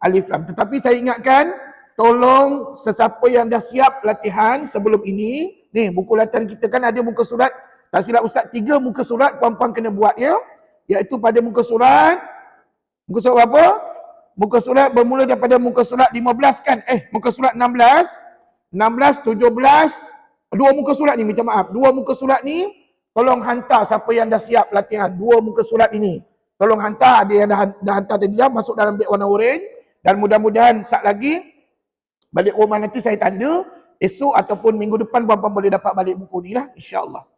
alif lam. Tetapi saya ingatkan, tolong sesiapa yang dah siap latihan sebelum ini, ni buku latihan kita kan ada muka surat, tak silap Ustaz 3 muka surat puan-puan kena buat ya. Iaitu pada muka surat berapa? Muka surat bermula daripada muka surat 15 kan? Muka surat 16, 17, dua muka surat ni, minta maaf. Dua muka surat ni, tolong hantar siapa yang dah siap latihan. Dua muka surat ini. Tolong hantar, ada yang dah hantar tadi dah, masuk dalam beg warna oren. Dan mudah-mudahan saat lagi, balik rumah nanti saya tanda, esok ataupun minggu depan puan-puan boleh dapat balik buku ni lah, insyaAllah.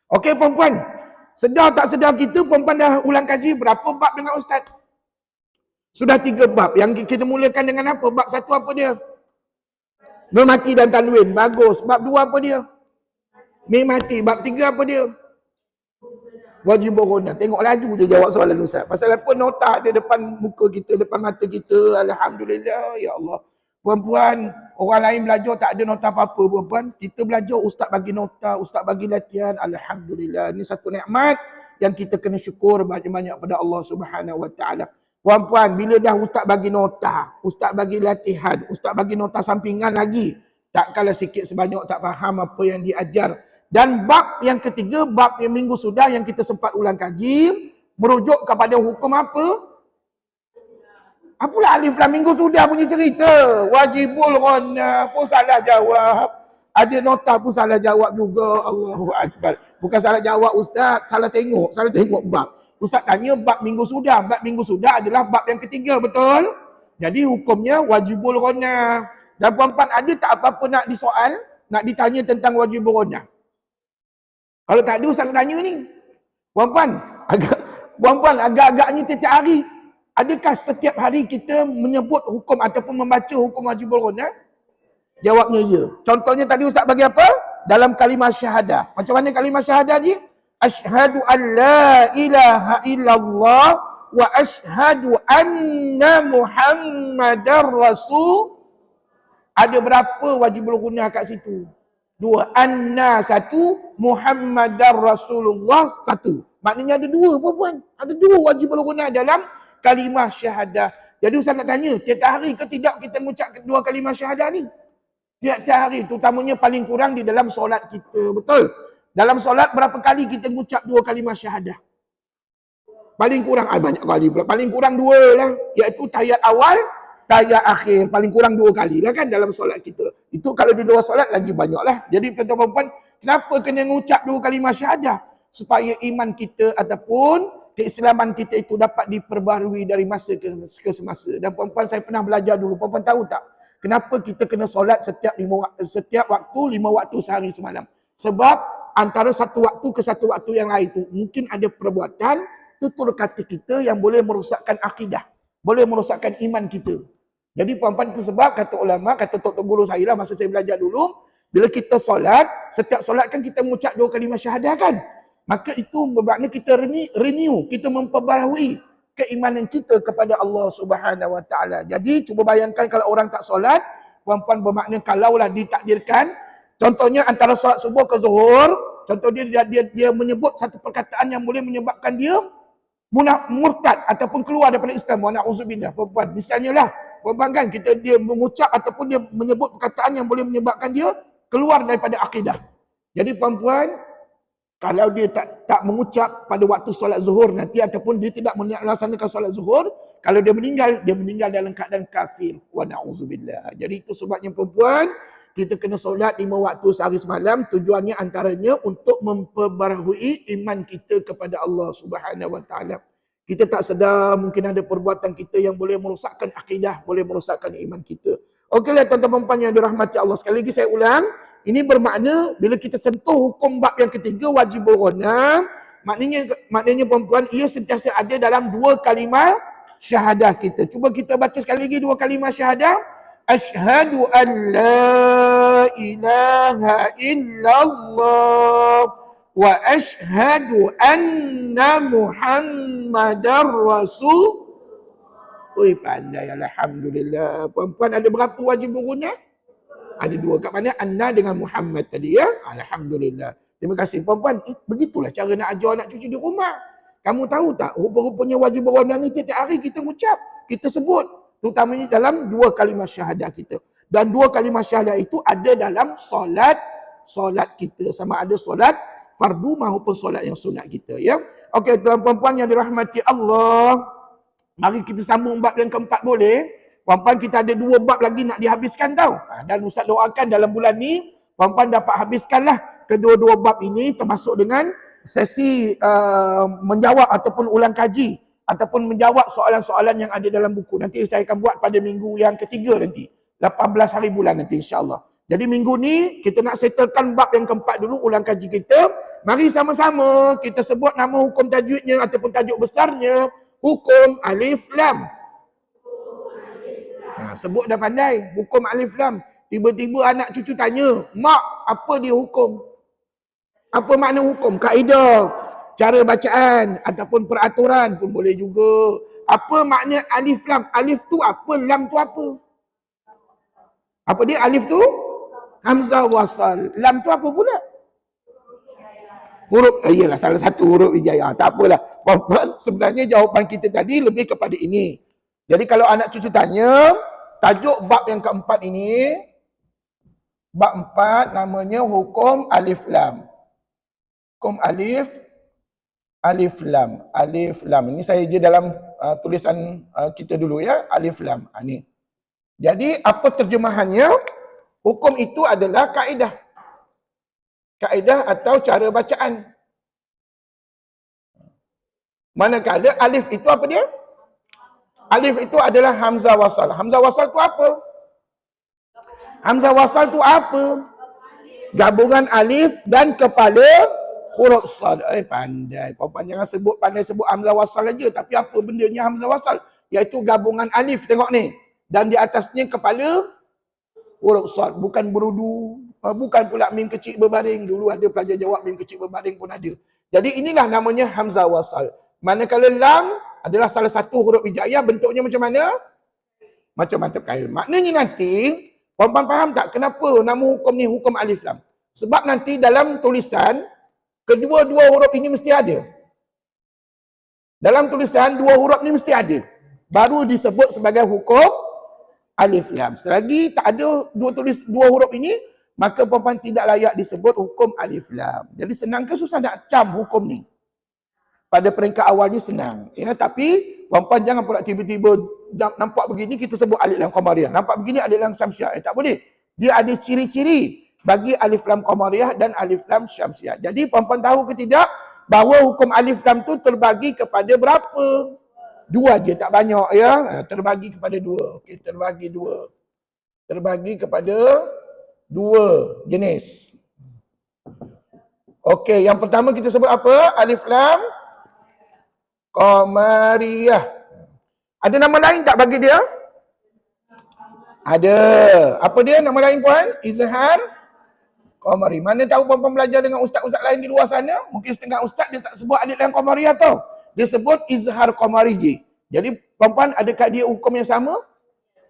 Okey puan-puan, sedar tak sedar kita, puan-puan dah ulang kaji berapa bab dengan Ustaz? Sudah 3 bab. Yang kita mulakan dengan apa? Bab 1 apa dia? Nur mati dan tanwin. Bagus. Bab 2 apa dia? Mim mati. Bab 3 apa dia? Wajib berguna. Tengok laju je jawab soalan Ustaz. Pasal apa nota ada depan muka kita, depan mata kita. Alhamdulillah. Ya Allah. Puan-puan, orang lain belajar tak ada nota apa-apa puan-puan. Kita belajar, Ustaz bagi nota, Ustaz bagi latihan. Alhamdulillah. Ini satu nikmat yang kita kena syukur banyak-banyak pada Allah Subhanahu Wa Taala. Puan-puan, bila dah Ustaz bagi nota, Ustaz bagi latihan, Ustaz bagi nota sampingan lagi, tak kalah sikit sebanyak tak faham apa yang diajar. Dan bab yang ketiga, bab yang minggu sudah yang kita sempat ulang kaji, merujuk kepada hukum apa? Apalah alif lam minggu sudah punya cerita. Wajibul ghana pun salah jawab. Ada nota pun salah jawab juga. Allahu Akbar. Bukan salah jawab Ustaz, salah tengok bab. Ustaz tanya bab minggu sudah. Bab minggu sudah adalah bab yang ketiga, betul? Jadi hukumnya wajibul ghana. Dan puan-puan ada tak apa-apa nak disoal? Nak ditanya tentang wajibul ghana? Kalau tak ada Ustaz nak tanya ni. Puan-puan, agak-agaknya tiap hari. Adakah setiap hari kita menyebut hukum ataupun membaca hukum wajibul ghana? Jawabnya ya. Contohnya tadi Ustaz bagi apa? Dalam kalimah syahadah. Macam mana kalimah syahadah ni? Asyhadu an la ilaha illallah wa asyhadu anna Muhammadar Rasul. Ada berapa wajibul ghana kat situ? 2. Anna 1, Muhammadar Rasulullah 1. Maknanya ada 2 puan-puan. Ada 2 wajibul ghana dalam kalimah syahadah. Jadi Ustaz nak tanya, tiap hari ke tidak kita mengucap 2 kalimah syahadah ni? Tiap-tiap hari, terutamanya paling kurang di dalam solat kita. Betul? Dalam solat berapa kali kita mengucap 2 kalimah syahadah? Paling kurang, banyak kali pula. Paling kurang 2 lah. Iaitu tahiyat awal, tahiyat akhir. Paling kurang 2 kali lah kan dalam solat kita. Itu kalau di luar solat lagi banyak lah. Jadi tuan-tuan puan, kenapa kena mengucap 2 kalimah syahadah? Supaya iman kita ataupun keislaman kita itu dapat diperbaharui dari masa ke semasa. Dan puan-puan, saya pernah belajar dulu. Puan-puan tahu tak? Kenapa kita kena solat setiap waktu 5 waktu sehari semalam? Sebab antara satu waktu ke satu waktu yang lain itu mungkin ada perbuatan, tutur kata kita yang boleh merosakkan akidah, boleh merosakkan iman kita. Jadi puan-puan, itu sebab kata ulama, kata tok guru saya lah masa saya belajar dulu, bila kita solat, setiap solat kan kita mengucap 2 kalimah syahadah kan? Maka itu bermakna kita renew, kita memperbaharui keimanan kita kepada Allah Subhanahu Wa Taala. Jadi cuba bayangkan kalau orang tak solat, puan-puan, bermakna kalaulah ditakdirkan, contohnya antara solat subuh ke zuhur, contoh dia menyebut satu perkataan yang boleh menyebabkan dia murtad ataupun keluar daripada Islam. Wa na'udzubillah, puan-puan. Misalnya lah, puan-puan kan, dia mengucap ataupun dia menyebut perkataan yang boleh menyebabkan dia keluar daripada akidah. Jadi puan-puan, kalau dia tak mengucap pada waktu solat zuhur nanti ataupun dia tidak melaksanakan solat zuhur, kalau dia meninggal dalam keadaan kafir. Wa na'udzubillah. Jadi itu sebabnya puan-puan, kita kena solat 5 waktu sehari semalam, tujuannya antaranya untuk memperbaharui iman kita kepada Allah Subhanahu Wa Taala. Kita tak sedar mungkin ada perbuatan kita yang boleh merosakkan akidah, boleh merosakkan iman kita. Okeylah tuan-tuan puan yang dirahmati Allah. Sekali lagi saya ulang, ini bermakna bila kita sentuh hukum bab yang ketiga wajibul ghana, maknanya puan-puan, ia sentiasa ada dalam 2 kalimah syahadah kita. Cuba kita baca sekali lagi 2 kalimah syahadah. Asyhadu an la ilaha illallah wa asyhadu anna Muhammadar Rasul. Oi, pandai, alhamdulillah. Puan-puan, ada berapa wajib ghana? Ada 2. Kat mana? Anna dengan Muhammad tadi ya. Alhamdulillah. Terima kasih puan-puan. Begitulah cara nak ajar anak cucu di rumah. Kamu tahu tak? Rupa-rupanya wajib ghana ni tiap hari kita mengucap. kita sebut. Terutamanya dalam 2 kalimah syahadah kita. Dan 2 kalimah syahadah itu ada dalam solat kita. Sama ada solat fardu maupun solat yang sunat kita. Ya. Okey, tuan-puan yang dirahmati Allah. Mari kita sambung bab yang keempat boleh? Puan-puan, kita ada 2 bab lagi nak dihabiskan tau. Dan Ustaz doakan dalam bulan ni, puan-puan dapat habiskanlah kedua-dua bab ini termasuk dengan sesi menjawab ataupun ulang kaji ataupun menjawab soalan-soalan yang ada dalam buku. Nanti saya akan buat pada minggu yang ketiga nanti. 18 hari bulan nanti insya-Allah. Jadi minggu ni kita nak settlekan bab yang keempat dulu, ulang kaji kita. Mari sama-sama kita sebut nama hukum tajwidnya ataupun tajuk besarnya, hukum alif lam. Sebut dah pandai, hukum alif lam. Tiba-tiba anak cucu tanya, "Mak, apa dia hukum?" Apa makna hukum? Kaedah, cara bacaan ataupun peraturan pun boleh juga. Apa makna alif lam? Alif tu apa? Lam tu apa? Apa dia alif tu? Hamzah wasal. Lam tu apa pula? Huruf, iyalah salah satu huruf hijaiyah. Tak apalah. Puan-puan, sebenarnya jawapan kita tadi lebih kepada ini. Jadi kalau anak cucu tanya, tajuk bab yang keempat ini, bab 4 namanya hukum alif lam. Hukum alif lam. Alif lam. Ini saya je dalam tulisan kita dulu ya. Alif lam. Ni. Jadi apa terjemahannya? Hukum itu adalah kaedah. Kaedah atau cara bacaan. Manakala alif itu apa dia? Alif itu adalah hamzah wasal. Hamzah wasal tu apa? Hamzah wasal tu apa? Gabungan alif dan kepala huruf sad. Pandai. Puan-puan jangan pandai sebut hamzah wasal aja. Tapi apa bendanya hamzah wasal? Iaitu gabungan alif. Tengok ni. Dan di atasnya kepala huruf sad. Bukan berudu. Bukan pula mim kecil berbaring. Dulu ada pelajar jawab mim kecil berbaring pun ada. Jadi inilah namanya hamzah wasal. Manakala lam adalah salah satu huruf hijaiyah. Bentuknya macam mana? Macam mantap kail. Maknanya nanti, puan-puan faham tak kenapa nama hukum ni hukum alif lam? Sebab nanti dalam tulisan, kedua-dua huruf ini mesti ada. Dalam tulisan, 2 huruf ni mesti ada. Baru disebut sebagai hukum alif lam. Selagi tak ada 2 huruf ini, maka puan-puan tidak layak disebut hukum alif lam. Jadi senang ke susah nak cam hukum ni? Pada peringkat awalnya senang. Ya, tapi puan-puan jangan pula tiba-tiba nampak begini kita sebut alif lam qamariyah. Nampak begini alif lam syamsiah. Tak boleh. Dia ada ciri-ciri bagi alif lam qamariyah dan alif lam syamsiah. Jadi puan-puan tahu ke tidak bahawa hukum alif lam tu terbagi kepada berapa? 2 je, tak banyak ya. Terbagi kepada 2. Okey, terbagi 2. Terbagi kepada 2 jenis. Okey, yang pertama kita sebut apa? Alif lam qamariyah. Ada nama lain tak bagi dia? Ada. Apa dia nama lain puan? Izhar qamari. Mana tahu puan-puan belajar dengan ustaz-ustaz lain di luar sana? Mungkin setengah ustaz dia tak sebut alif lam qamariyah tau. Dia sebut izhar qamari je. Jadi puan-puan adakah dia hukum yang sama?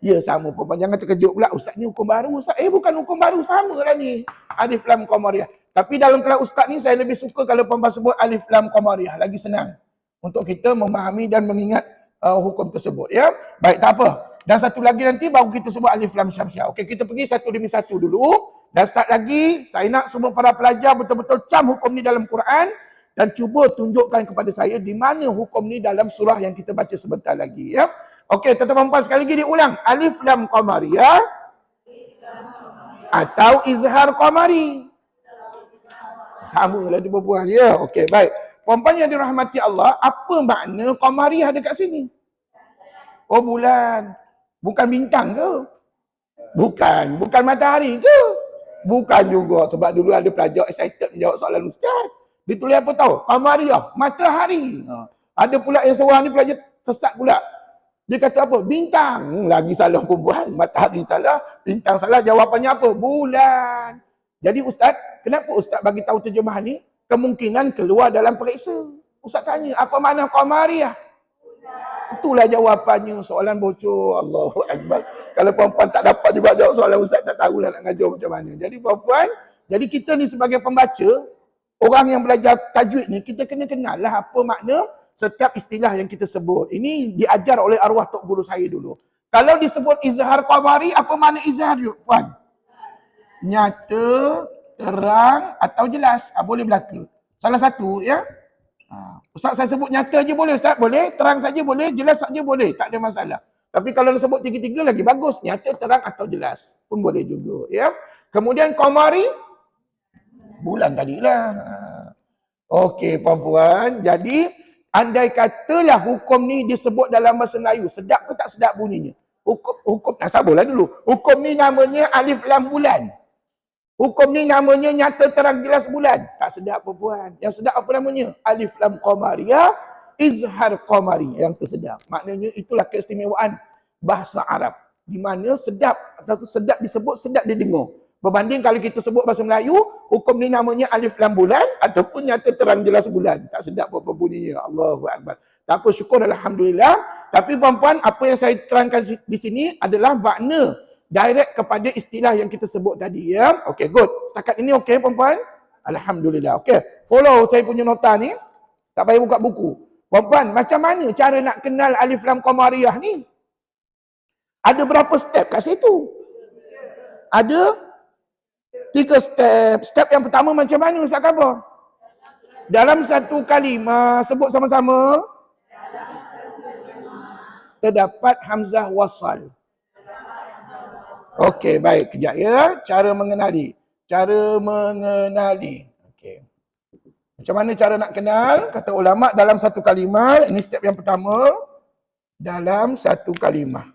Ya, sama. Puan-puan jangan terkejut pula. Ustaz ni hukum baru. Ustaz, bukan hukum baru. Sama lah ni. Alif lam qamariyah. Tapi dalam kelas ustaz ni saya lebih suka kalau puan-puan sebut alif lam qamariyah. Lagi senang untuk kita memahami dan mengingat hukum tersebut. Ya, baik, tak apa. Dan satu lagi nanti baru kita sebut alif lam syamsiah. Okey, kita pergi satu demi satu dulu. Dan start lagi, saya nak semua para pelajar betul-betul cam hukum ni dalam Quran dan cuba tunjukkan kepada saya di mana hukum ni dalam surah yang kita baca sebentar lagi. Ya. Okey, tuan-tuan puan sekali lagi diulang. Alif lam qamariyah atau izhar qamari. Sama lah tu perempuan. Ya, okey, baik. Puan-puan yang dirahmati Allah, apa makna qamariyah dekat sini? Oh, bulan. Bukan bintang ke? Bukan. Bukan matahari ke? Bukan juga. Sebab dulu ada pelajar excited menjawab soalan ustaz. Dia tulis apa tahu? Qamariyah, matahari. Ada pula yang seorang ni pelajar sesat pula. Dia kata apa? Bintang. Lagi salah perempuan. Matahari salah, bintang salah. Jawapannya apa? Bulan. Jadi ustaz, kenapa ustaz bagi tahu terjemahan ni? Kemungkinan keluar dalam periksa. Ustaz tanya, apa makna qamariyah? Itulah jawapannya. Soalan bocor. Allahu Akbar. Kalau perempuan tak dapat juga jawab soalan ustaz, tak tahulah nak ngajar macam mana. Jadi perempuan, jadi kita ni sebagai pembaca, orang yang belajar tajwid ni, kita kena kenal lah apa makna setiap istilah yang kita sebut. Ini diajar oleh arwah tok guru saya dulu. Kalau disebut izhar qamari, apa makna izhar, puan? Nyata, terang atau jelas. Boleh belaka. Salah satu, ya. Ustaz saya sebut nyata je boleh, Ustaz? Boleh. Terang saja boleh, jelas saja boleh. Tak ada masalah. Tapi kalau disebut tiga-tiga lagi bagus. Nyata, terang atau jelas. Pun boleh juga, ya. Kemudian qamari, bulan tadilah. Okey, puan-puan. Jadi, andai katalah hukum ni disebut dalam bahasa Melayu, sedap ke tak sedap bunyinya? Hukum sabarlah dulu. Hukum ni namanya alif lam bulan. Hukum ni namanya nyata terang jelas bulan. Tak sedap puan. Yang sedap apa namanya? Alif lam qamariyah, izhar qamari. Yang tu sedap. Maknanya itulah keistimewaan bahasa Arab. Di mana sedap atau sedap disebut, sedap didengar. Berbanding kalau kita sebut bahasa Melayu, hukum ni namanya alif lam bulan ataupun nyata terang jelas bulan. Tak sedap apa bunyinya. Allahu Akbar. Tak apa, syukur alhamdulillah. Tapi puan-puan, apa yang saya terangkan di sini adalah makna direct kepada istilah yang kita sebut tadi, ya. Okey, good. Setakat ini okey puan-puan? Alhamdulillah. Okey. Follow saya punya nota ni. Tak payah buka buku. Puan-puan, macam mana cara nak kenal alif lam qamariyah ni? Ada berapa step kat situ? Ada 3 step. Step yang pertama macam mana, Ustaz Khabar? Dalam satu kalimah, sebut sama-sama. Terdapat hamzah wasal. Okey, baik. Kejap ya. Cara mengenali. Cara mengenali. Okey. Macam mana cara nak kenal? Kata ulama dalam satu kalimah. Ini step yang pertama. Dalam satu kalimah.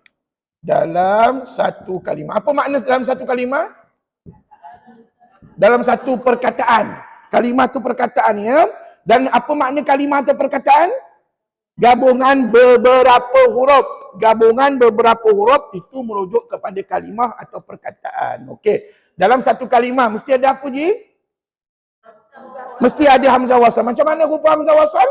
Dalam satu kalimah. Apa makna dalam satu kalimah? Dalam satu perkataan. Kalimah tu perkataan, ya. Dan apa makna kalimah atau perkataan? Gabungan beberapa huruf. Gabungan beberapa huruf itu merujuk kepada kalimah atau perkataan. Okey. Dalam satu kalimah mesti ada apa, Ji? Mesti ada hamzah wasal. Macam mana rupa hamzah wasal?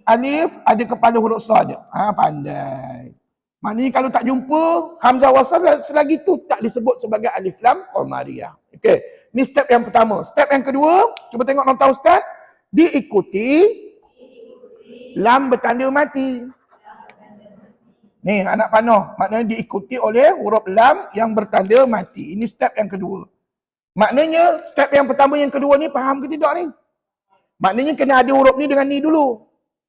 Alif ada kepala huruf sad. Pandai. Maknanya kalau tak jumpa hamzah wasal selagi tu tak disebut sebagai alif lam qamariyah. Okey. Ni step yang pertama. Step yang kedua, cuba tengok nota ustaz. Diikuti lam bertanda mati. Ni anak panah, maknanya diikuti oleh huruf lam yang bertanda mati. Ini step yang kedua. Maknanya step yang pertama yang kedua ni faham ke tidak ni? Maknanya kena ada huruf ni dengan ni dulu.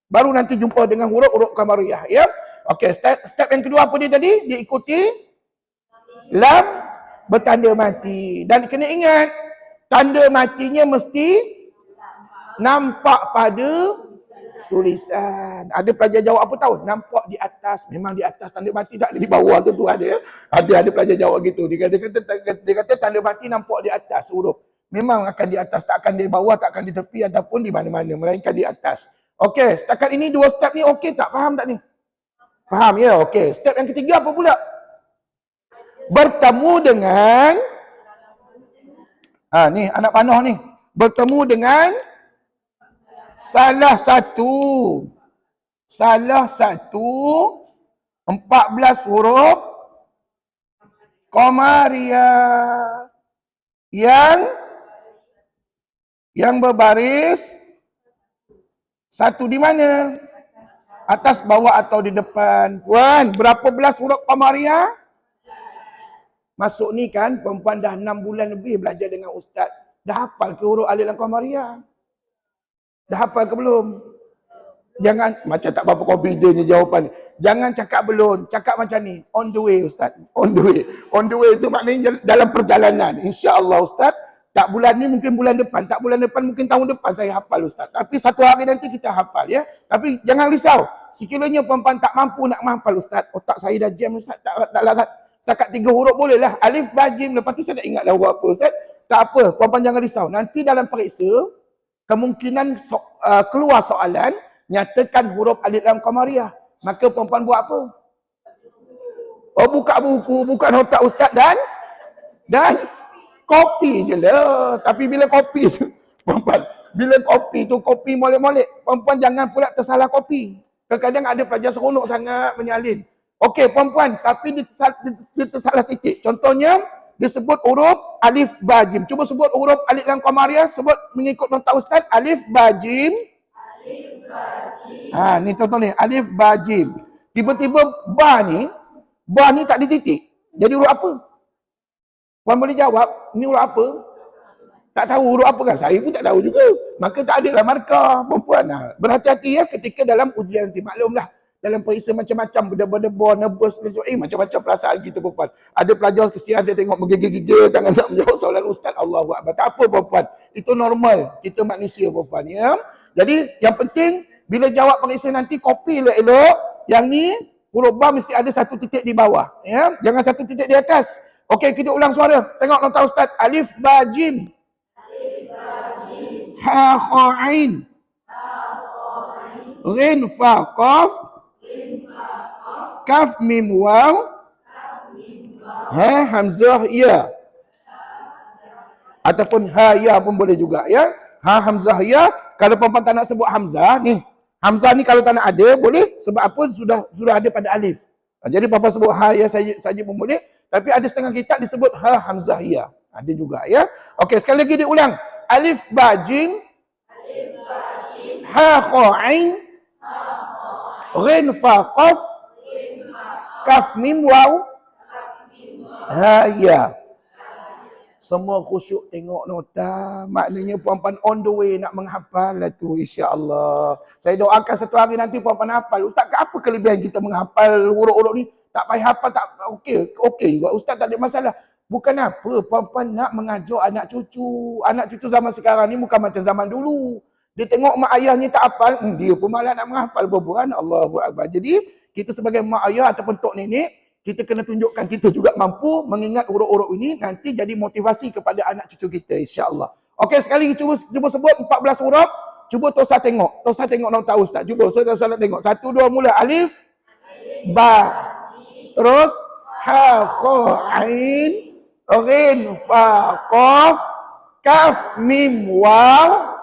Baru nanti jumpa dengan huruf-huruf qamariyah, ya. Okey, step yang kedua apa dia tadi? Diikuti lam bertanda mati. Dan kena ingat, tanda matinya mesti nampak pada tulisan. Ada pelajar jawab apa tahu? Nampak di atas. Memang di atas tanda mati, tak ada di bawah tu ada. Ada pelajar jawab gitu. Dia kata tanda mati nampak di atas huruf. Memang akan di atas, tak akan di bawah, tak akan di tepi ataupun di mana-mana, melainkan di atas. Okey, setakat ini 2 step ni okey tak? Faham tak ni? Faham ya? Okey. Step yang ketiga apa pula? Bertemu dengan ni anak panah ni. Bertemu dengan salah satu 14 huruf qamariyah yang berbaris satu di mana? Atas, bawah atau di depan. Puan, berapa belas huruf qamariyah? Masuk ni kan perempuan dah 6 bulan lebih belajar dengan ustaz. Dah hafal ke huruf alif lam qamariyah? Dah hafal ke belum? Jangan macam tak berapa confidentnya jawapan ni. Jangan cakap belum, cakap macam ni. On the way ustaz. On the way. On the way tu maknanya dalam perjalanan. Insya-Allah ustaz, tak bulan ni mungkin bulan depan, tak bulan depan mungkin tahun depan saya hafal ustaz. Tapi satu hari nanti kita hafal, ya. Tapi jangan risau. Sekiranya perempuan tak mampu nak menghafal ustaz, otak saya dah jam ustaz, tak larat. Setakat 3 huruf boleh lah. Alif, ba, jim. Lepas tu saya tak ingat dah huruf apa ustaz. Tak apa, perempuan jangan risau. Nanti dalam periksa, kemungkinan keluar soalan, nyatakan huruf alif lam qamariyah. Maka perempuan buat apa? Oh, buka buku, buka nota ustaz dan kopi je lah. Tapi bila kopi tu, perempuan, bila kopi tu, kopi molek-molek. Perempuan jangan pula tersalah kopi. Kadang-kadang ada pelajar seronok sangat menyalin. Okey, perempuan, tapi dia tersalah titik. Contohnya, dia sebut huruf alif ba jim. Cuba sebut huruf alif lam qamariyah, sebut mengikut nota ustaz. Alif ba jim. Alif Ni contoh ni, alif ba jim. Tiba-tiba ba ni tak ada titik. Jadi huruf apa? Puan boleh jawab, ni huruf apa? Tak tahu huruf apa kan? Saya pun tak tahu juga. Maka tak ada lah markah perempuan. Berhati-hati ya ketika dalam ujian nanti. Maklumlah, dalam periksa macam-macam, berdebar-debar, nervous, macam-macam perasaan kita perempuan. Ada pelajar kesian saya tengok menggigil-gigil tangan nak menjawab soalan ustaz. Allahu Akbar. Tak apa perempuan. Itu normal. Kita manusia perempuan. Ya? Jadi yang penting, bila jawab periksa nanti, copy elok-elok. Yang ni, huruf ba mesti ada satu titik di bawah. Ya? Jangan satu titik di atas. Okey, kita ulang suara. Tengok nota ustaz. Alif ba jim. Ha kha ain. Ghin fa qaf. Kaf mim waw. Ha hamzah ya. Ataupun ha ya pun boleh juga ya. Ha hamzah ya. Kalau perempuan tak nak sebut hamzah ni. Hamzah ni kalau tak nak ada boleh, sebab apa sudah ada pada alif. Jadi perempuan sebut ha ya saja pun boleh, tapi ada setengah kitab disebut ha hamzah ya. Ada juga ya. Okey, sekali lagi diulang. Alif ba jim. Ha kha ain. Ghin fa qaf. Kaf mim waw. Ha ya. Semua khusyuk tengok nota. Maknanya puan-puan on the way nak menghafal lah tu, insya-Allah. Saya doakan satu hari nanti puan-puan hafal. Ustaz, apa kelebihan kita menghafal huruf-huruf ni? Tak payah hafal, tak okey juga. Ustaz tak ada masalah. Bukan apa, puan-puan nak mengajar anak cucu. Anak cucu zaman sekarang ni bukan macam zaman dulu. Dia tengok mak ayahnya tak hafal, dia pun malah nak menghafal perempuan. Allahu Akbar. Jadi, kita sebagai mak ayah ataupun tok nenek, kita kena tunjukkan kita juga mampu mengingat huruf-huruf ini, nanti jadi motivasi kepada anak cucu kita, insya-Allah. Okey, sekali cuba sebut 14 huruf. Cuba Tosa tengok. Tosa tengok nota ustaz. Cuba Tosa tengok. 1 2 mula. Alif, ba. Terus ha kha ain. Ghin, fa, qaf, kaf, mim, waw.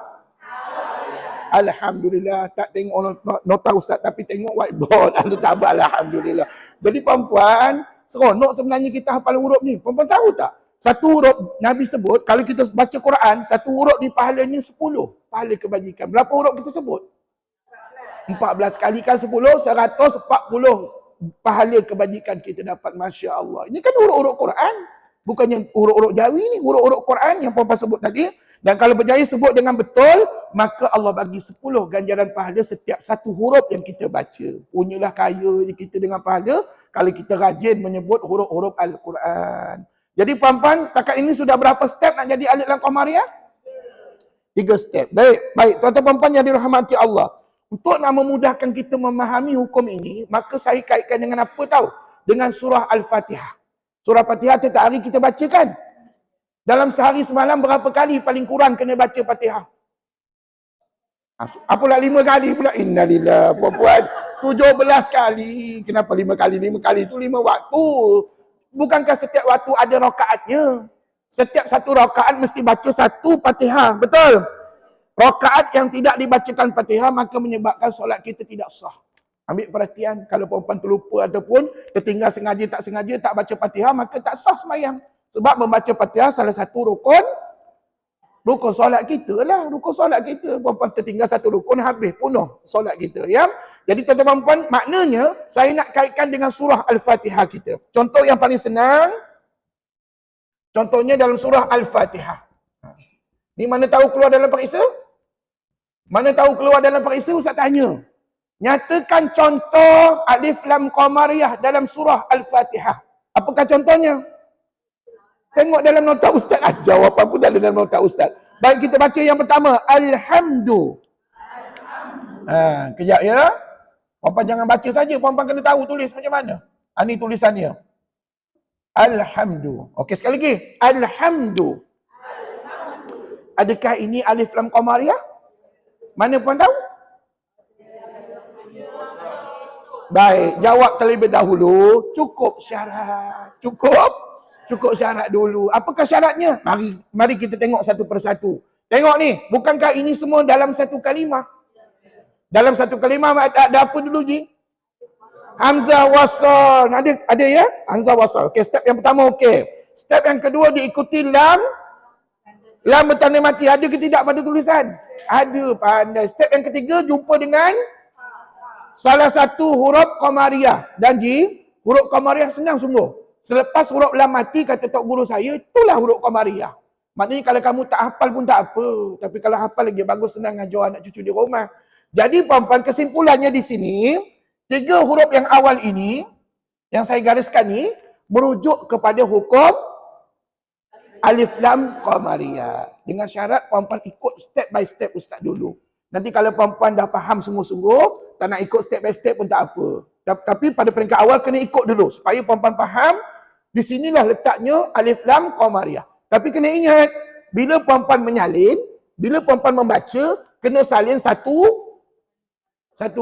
Alhamdulillah, tak tengok nota ustaz tapi tengok whiteboard. Anda tabah, alhamdulillah. Jadi perempuan, seronok sebenarnya kita hafal huruf ni. Perempuan tahu tak? Satu huruf Nabi sebut, kalau kita baca Quran, satu huruf ni pahalanya 10. Pahala kebajikan. Berapa huruf kita sebut? 14 kalikan 10, 140 pahala kebajikan kita dapat. Masya Allah. Ini kan huruf-huruf Quran. Bukannya huruf-huruf Jawi ni, huruf-huruf Quran yang perempuan sebut tadi. Dan kalau berjaya sebut dengan betul, maka Allah bagi 10 ganjaran pahala setiap satu huruf yang kita baca. Punyalah kaya kita dengan pahala kalau kita rajin menyebut huruf-huruf Al-Quran. Jadi puan-puan, setakat ini sudah berapa step nak jadi alif lam qamariyah? 3 step. Baik, tuan-tuan puan-puan yang dirahmati Allah. Untuk nak memudahkan kita memahami hukum ini, maka saya kaitkan dengan apa tahu? Dengan surah Al-Fatihah. Surah Fatihah setiap hari kita baca kan? Dalam sehari semalam berapa kali paling kurang kena baca Fatihah? Apalah 5 kali pula? Innalillah, puan-puan. 17 kali. Kenapa 5 kali? 5 kali itu 5 waktu. Bukankah setiap waktu ada rakaatnya? Setiap satu rakaat mesti baca satu Fatihah. Betul? Rakaat yang tidak dibacakan Fatihah maka menyebabkan solat kita tidak sah. Ambil perhatian, kalau perempuan terlupa ataupun tertinggal sengaja tak sengaja tak baca Fatihah, maka tak sah sembahyang. Sebab membaca Fatihah salah satu rukun solat kita lah. Rukun solat kita. Perempuan tertinggal satu rukun, habis penuh solat kita. Ya? Jadi tuan-tuan perempuan, maknanya saya nak kaitkan dengan surah Al-Fatihah kita. Contoh yang paling senang, contohnya dalam surah Al-Fatihah. Ni mana tahu keluar dalam periksa? Mana tahu keluar dalam periksa? Ustaz tanya. Nyatakan contoh alif lam qamariyah dalam surah Al-Fatihah. Apakah contohnya? Tengok dalam nota ustaz. Jawapan pun dalam nota ustaz. Baik, kita baca yang pertama. Alhamdu. Kejap ya. Puan-puan jangan baca saja. Puan-puan kena tahu tulis macam mana. Ini tulisannya. Alhamdu. Okey, sekali lagi. Alhamdu. Adakah ini alif lam qamariyah? Mana puan tahu? Baik, jawab terlebih dahulu. Cukup syarat. Cukup syarat dulu. Apakah syaratnya? Mari kita tengok satu persatu. Tengok ni, bukankah ini semua dalam satu kalimah? Dalam satu kalimah ada apa dulu Ji? Hamzah wasal. Ada ya? Hamzah wasal. Okey, step yang pertama okey. Step yang kedua diikuti lam. Lam bertanda mati. Ada ke tidak pada tulisan? Ada, pandai. Step yang ketiga, jumpa dengan salah satu huruf Qamariyah. Dan huruf Qamariyah senang sungguh. Selepas huruf lam mati, kata tok guru saya, itulah huruf Qamariyah. Maknanya kalau kamu tak hafal pun tak apa. Tapi kalau hafal lagi bagus, senang ajar anak cucu di rumah. Jadi puan-puan, kesimpulannya di sini, 3 huruf yang awal ini, yang saya gariskan ni, merujuk kepada hukum Alif Lam Qamariyah. Dengan syarat puan-puan ikut step by step ustaz dulu. Nanti kalau puan-puan dah faham sungguh-sungguh, tak nak ikut step by step pun tak apa. Tapi pada peringkat awal kena ikut dulu. Supaya puan-puan faham, di sinilah letaknya Alif Lam Qamariyah. Tapi kena ingat, bila puan-puan menyalin, bila puan-puan membaca, kena salin satu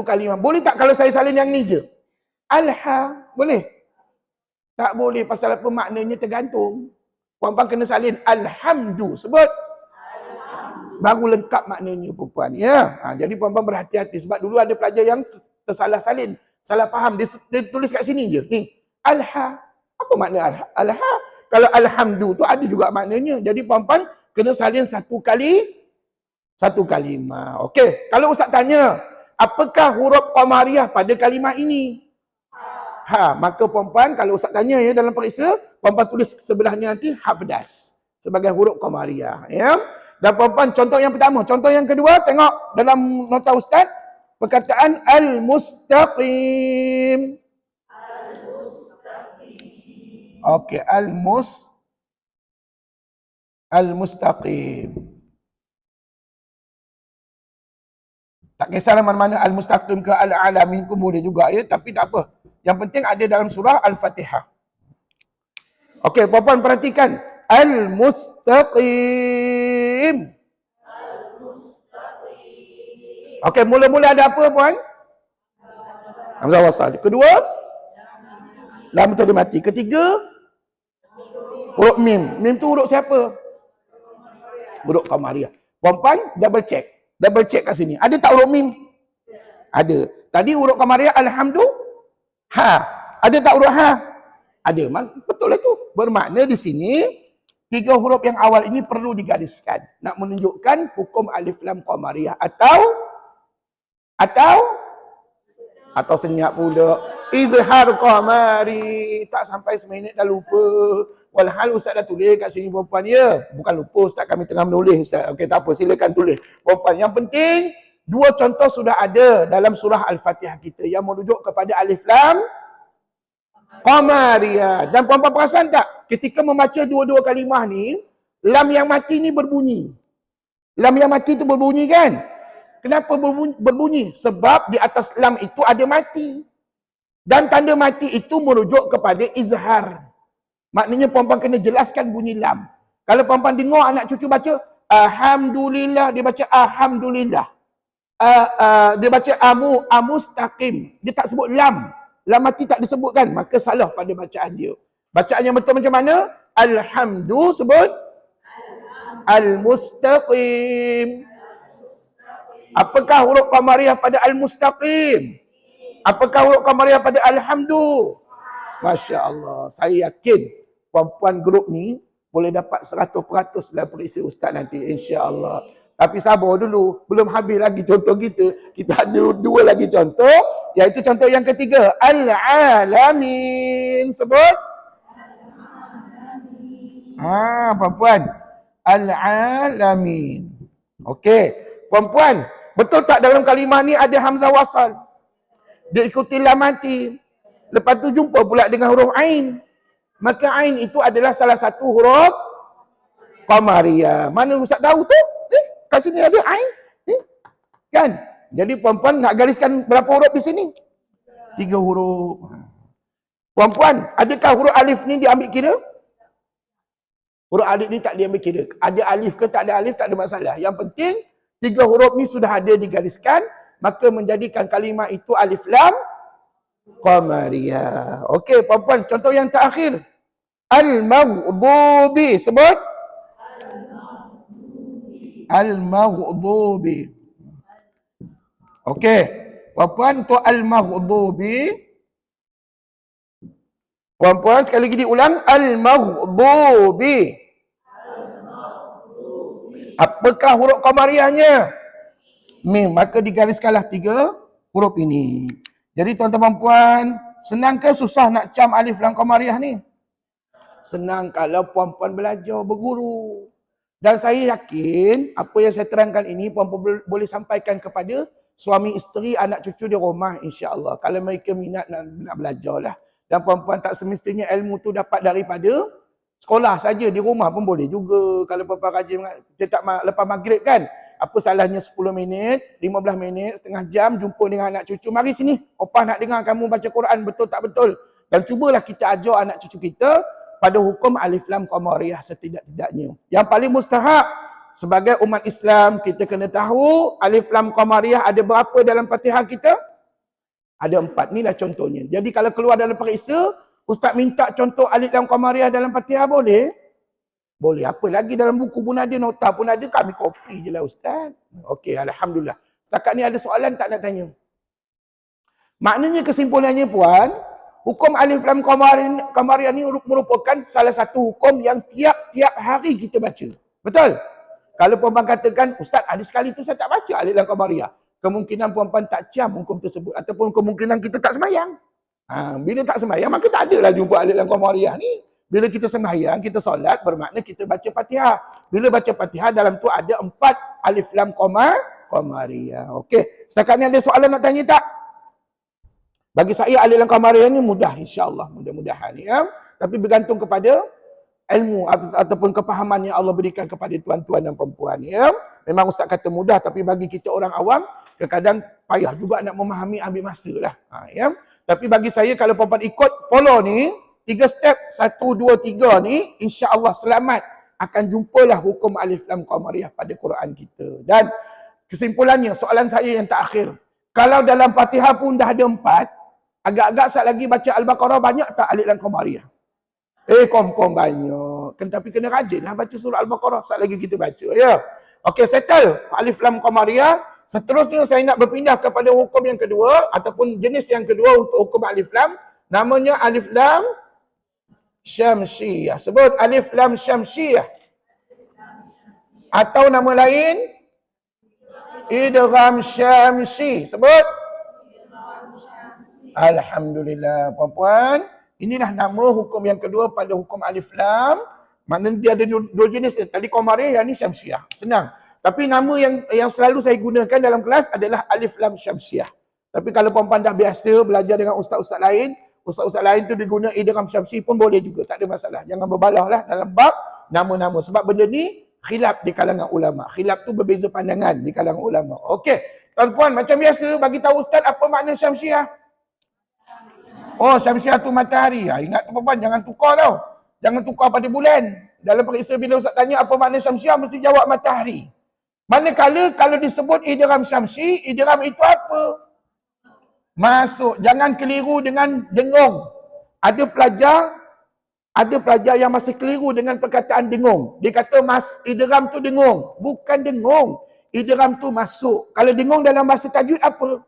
kalimah. Boleh tak kalau saya salin yang ni je? Alha, boleh? Tak boleh, pasal apa? Maknanya tergantung. Puan-puan kena salin alhamdu, sebut. Baru lengkap maknanya puan-puan. Ya? Jadi puan-puan berhati-hati. Sebab dulu ada pelajar yang tersalah salin. Salah faham. Dia tulis kat sini je. Ni, alha. Apa makna alha? Alha. Kalau alhamdu tu ada juga maknanya. Jadi puan-puan kena salin satu kalimah. Okey. Kalau ustaz tanya, apakah huruf Qamariyah pada kalimah ini? Maka puan-puan, kalau ustaz tanya ya dalam periksa, puan-puan tulis sebelahnya nanti ha pedas sebagai huruf Qamariyah, ya. Dan puan-puan, contoh yang pertama, contoh yang kedua, tengok dalam nota ustaz, perkataan al-mustaqim. Okey, al-mustaqim. Tak kisahlah mana-mana al-mustaqim ke al-alamin pun boleh juga ya, tapi tak apa. Yang penting ada dalam surah Al-Fatihah. Okey, puan-puan perhatikan. Al-mustaqim. Okey, mula-mula ada apa puan? Hamzah wasal. Kedua, lam tadi mati. Ketiga, huruf mim. Mim tu huruf siapa? Huruf Qamariyah. Puan-puan double check. Double check kat sini. Ada tak huruf mim? Ada. Tadi huruf Qamariyah alhamdulillah. Ada tak huruf ha? Ada. Betul lah tu. Bermakna di sini 3 huruf yang awal ini perlu digariskan. Nak menunjukkan hukum Alif Lam Qamariyah atau senyap pula. Izhar Qamari. Tak sampai seminit dah lupa. Walhal ustaz dah tulis kat sini puan-puan ya. Bukan lupa ustaz, kami tengah menulis ustaz. Okey, tak apa, silakan tulis. Puan-puan, yang penting 2 contoh sudah ada dalam surah Al-Fatihah kita yang merujuk kepada Alif Lam Qamariyah. Dan puan-puan perasan tak? Ketika membaca 2 kalimah ni, lam yang mati ni berbunyi. Lam yang mati tu berbunyi kan? Kenapa berbunyi? Sebab di atas lam itu ada mati. Dan tanda mati itu merujuk kepada izhar. Maknanya puan-puan kena jelaskan bunyi lam. Kalau puan-puan dengar anak cucu baca, alhamdulillah, dia baca alhamdulillah. Dia baca amustaqim. Dia tak sebut lam. Lam mati tak disebutkan. Maka salah pada bacaan dia. Bacaan yang betul macam mana? Alhamdu sebut al-mustaqim. Apakah huruf Qamariyah pada al-mustaqim? Apakah huruf Qamariyah pada alhamdu? Masya Allah. Saya yakin puan-puan grup ni boleh dapat 100% dalam periksa ustaz nanti, insya-Allah. Tapi sabar dulu, belum habis lagi contoh kita. Kita ada 2 lagi contoh, iaitu contoh yang ketiga, al-alamin. Sebut. Puan-puan, al-alamin. Okey, puan-puan, betul tak dalam kalimah ni ada hamzah wasal? Dia ikuti lam mati. Lepas tu jumpa pula dengan huruf ain. Maka ain itu adalah salah satu huruf Qamariyah. Mana ustaz tahu tu? Kat sini ada ain. Kan? Jadi puan-puan nak gariskan berapa huruf di sini? 3 huruf. Puan-puan, adakah huruf alif ni diambil kira? Huruf alif ni tak diambil kira. Ada alif ke tak ada alif, tak ada masalah. Yang penting 3 huruf ni sudah ada digariskan, maka menjadikan kalimah itu alif lam Qamariyah. Okey, puan-puan, contoh yang terakhir. Al-maghdubi. Sebut. Al-maghdubi. Okey, puan-puan, untuk al-maghdubi, puan-puan sekali lagi diulang, al-maghdubi. Apakah huruf Qamariyahnya? Mim. Maka digariskanlah 3 huruf ini. Jadi tuan-tuan puan, senang ke susah nak cam alif lam qamariyah ni? Senang kalau puan-puan belajar, berguru. Dan saya yakin apa yang saya terangkan ini puan-puan boleh sampaikan kepada suami isteri, anak cucu di rumah, insya-Allah. Kalau mereka minat nak belajarlah. Dan puan-puan tak semestinya ilmu tu dapat daripada sekolah saja, di rumah pun boleh juga. Kalau puan-puan rajin lepas maghrib kan, apa salahnya 10 minit, 15 minit, setengah jam jumpa dengan anak cucu. Mari sini, opah nak dengar kamu baca Quran betul tak betul. Dan cubalah kita ajar anak cucu kita pada hukum alif lam qamariyah setidak-tidaknya. Yang paling mustahak sebagai umat Islam, kita kena tahu alif lam qamariyah ada berapa dalam Fatihah kita? Ada 4. Inilah contohnya. Jadi kalau keluar dalam periksa, ustaz minta contoh alif lam qamariyah dalam Fatihah boleh? Boleh. Apa lagi dalam buku pun ada, nota pun ada, kami kopi je lah ustaz. Okey, alhamdulillah. Setakat ni ada soalan tak nak tanya? Maknanya kesimpulannya puan, hukum alif lam qamariyah ni merupakan salah satu hukum yang tiap-tiap hari kita baca. Betul? Kalau puan-puan katakan, ustaz ada sekali tu saya tak baca alif lam qamariyah. Kemungkinan puan-puan tak cam hukum tersebut. Ataupun kemungkinan kita tak sembahyang. Bila tak sembahyang, maka tak adalah jumpa alif lam qamariyah ni. Bila kita sembahyang, kita solat, bermakna kita baca Fatihah. Bila baca Fatihah, dalam tu ada 4 alif lam qamariyah. Okey, setakat ni ada soalan nak tanya tak? Bagi saya alif lam qamariyah ni mudah, insya-Allah, mudah-mudahan ya. Tapi bergantung kepada ilmu ataupun kepahaman yang Allah berikan kepada tuan-tuan dan puan-puan ya. Memang ustaz kata mudah, tapi bagi kita orang awam kadang-kadang payah juga nak memahami, ambil masa lah. Ya. Tapi bagi saya kalau puan-puan ikut follow ni 3 step 1 2 3 ni, insya-Allah selamat akan jumpalah hukum alif lam qamariyah pada Quran kita. Dan kesimpulannya, soalan saya yang terakhir, kalau dalam Fatihah pun dah ada 4, agak-agak sat lagi baca Al-Baqarah, banyak tak alif lam qamariyah? Kompon banyak. Tapi kena rajinlah baca surah Al-Baqarah. Sat lagi kita baca ya. Okey, settle alif lam qamariyah. Seterusnya saya nak berpindah kepada hukum yang kedua ataupun jenis yang kedua untuk hukum alif lam. Namanya alif lam syamsiyah. Sebut alif lam syamsiyah. Atau nama lain idgham syamsi. Sebut. Alhamdulillah puan-puan. Inilah nama hukum yang kedua pada hukum alif lam. Maknanya dia ada 2 jenis. Tadi qamariyah, yang ni syamsiyah. Senang. Tapi nama yang selalu saya gunakan dalam kelas adalah alif lam syamsiyah. Tapi kalau puan-puan dah biasa belajar dengan ustaz-ustaz lain, ustaz-ustaz lain tu diguna idgham syamsi pun boleh juga. Tak ada masalah. Jangan berbalah lah dalam bab nama-nama. Sebab benda ni khilaf di kalangan ulama. Khilaf tu berbeza pandangan di kalangan ulama. Okey. Tuan-puan, macam biasa bagi tahu ustaz apa makna syamsiyah. Oh, syamsiyah tu matahari. Ingat tuan-puan, jangan tukar tau. Jangan tukar pada bulan. Dalam periksa bila ustaz tanya apa makna syamsiyah, mesti jawab matahari. Manakala kalau disebut idgham syamsi, idgham itu apa? Masuk. Jangan keliru dengan dengung. Ada pelajar yang masih keliru dengan perkataan dengung. Dia kata idgham tu dengung. Bukan dengung. Idgham tu masuk. Kalau dengung dalam bahasa tajwid apa?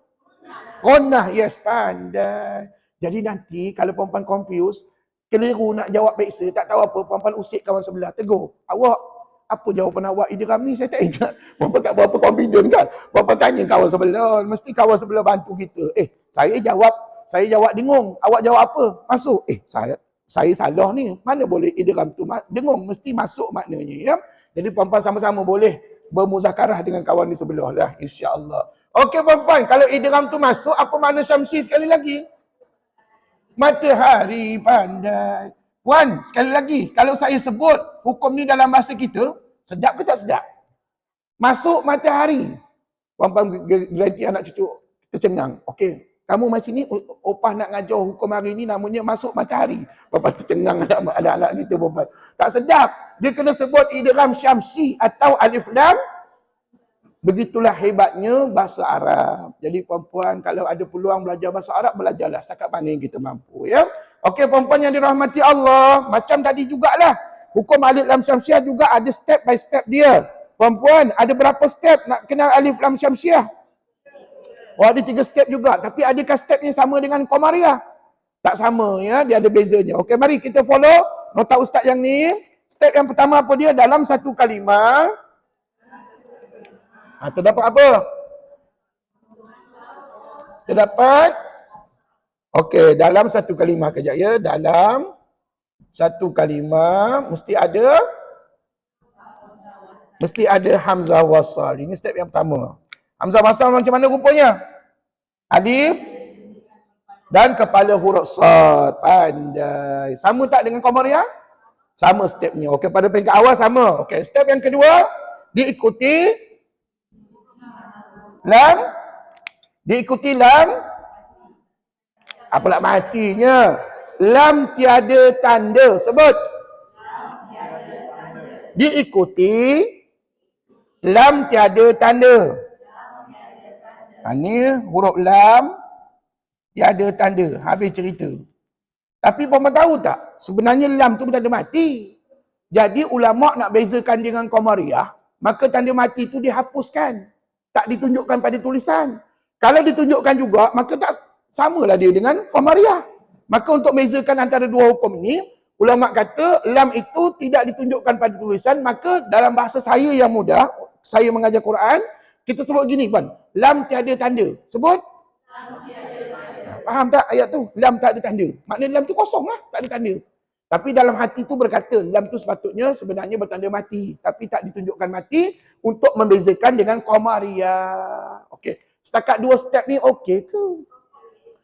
Qunah. Yes, pandai. Jadi nanti kalau perempuan confuse, keliru nak jawab periksa, tak tahu apa, perempuan usik kawan sebelah, tegur. Awak, apa jawapan awak idgham ni? Saya tak ingat. Perempuan tak berapa confident kan. Perempuan tanya kawan sebelah, mesti kawan sebelah bantu kita. Saya jawab dengung. Awak jawab apa? Masuk. Saya salah ni. Mana boleh idgham tu dengung, mesti masuk maknanya ya. Jadi perempuan sama-sama boleh bermuzakarah dengan kawan di sebelah lah, insya-Allah. Okey perempuan, kalau idgham tu masuk, apa makna syamsi sekali lagi? Matahari, pandai. Puan, sekali lagi, kalau saya sebut hukum ni dalam bahasa kita, sedap ke tak sedap? Masuk matahari. Puan-puan garanti anak cucu tercengang. Okey, kamu macam ni, opah nak ngajar hukum hari ni namanya masuk matahari. Puan-puan tercengang anak-anak kita, puan-puan. Tak sedap. Dia kena sebut idgham syamsi atau alif lam. Begitulah hebatnya bahasa Arab. Jadi puan-puan kalau ada peluang belajar bahasa Arab, belajarlah setakat mana yang kita mampu ya. Okey puan-puan yang dirahmati Allah, macam tadi jugalah. Hukum alif lam syamsiah juga ada step by step dia. Puan-puan, ada berapa step nak kenal alif lam syamsiah? Oh, ada 3 step juga. Tapi adakah step yang sama dengan qamariyah? Tak sama ya, dia ada bezanya. Okey, mari kita follow nota ustaz yang ni. Step yang pertama apa dia? Dalam satu kalimah terdapat apa? Terdapat? Okey, dalam satu kalimah kejap ya. Dalam satu kalimah mesti ada hamzah wasal. Ini step yang pertama. Hamzah wasal macam mana rupanya? Alif dan kepala huruf sad. Pandai. Sama tak dengan Qamariyah? Sama stepnya. Okey, pada peringkat awal sama. Okey, step yang kedua diikuti lam. Diikuti lam. Apa nak matinya? Lam tiada tanda. Sebut. Diikuti lam tiada tanda. Ini huruf lam tiada tanda. Habis cerita. Tapi puan tahu tak? Sebenarnya lam tu tanda mati. Jadi ulama' nak bezakan dengan Qamariyah, maka tanda mati tu dihapuskan. Tak ditunjukkan pada tulisan. Kalau ditunjukkan juga, maka tak samalah dia dengan Qamariyah. Maka untuk bezakan antara dua hukum ini, ulama' kata lam itu tidak ditunjukkan pada tulisan, maka dalam bahasa saya yang mudah, saya mengajar Quran, kita sebut gini puan, lam tiada tanda. Sebut? Faham tak ayat tu? Lam tak ada tanda. Maknanya lam tu kosong lah, tak ada tanda. Tapi dalam hati tu berkata, lam tu sepatutnya sebenarnya bertanda mati. Tapi tak ditunjukkan mati untuk membezakan dengan Qamariyah. Okey, setakat dua step ni okey ke?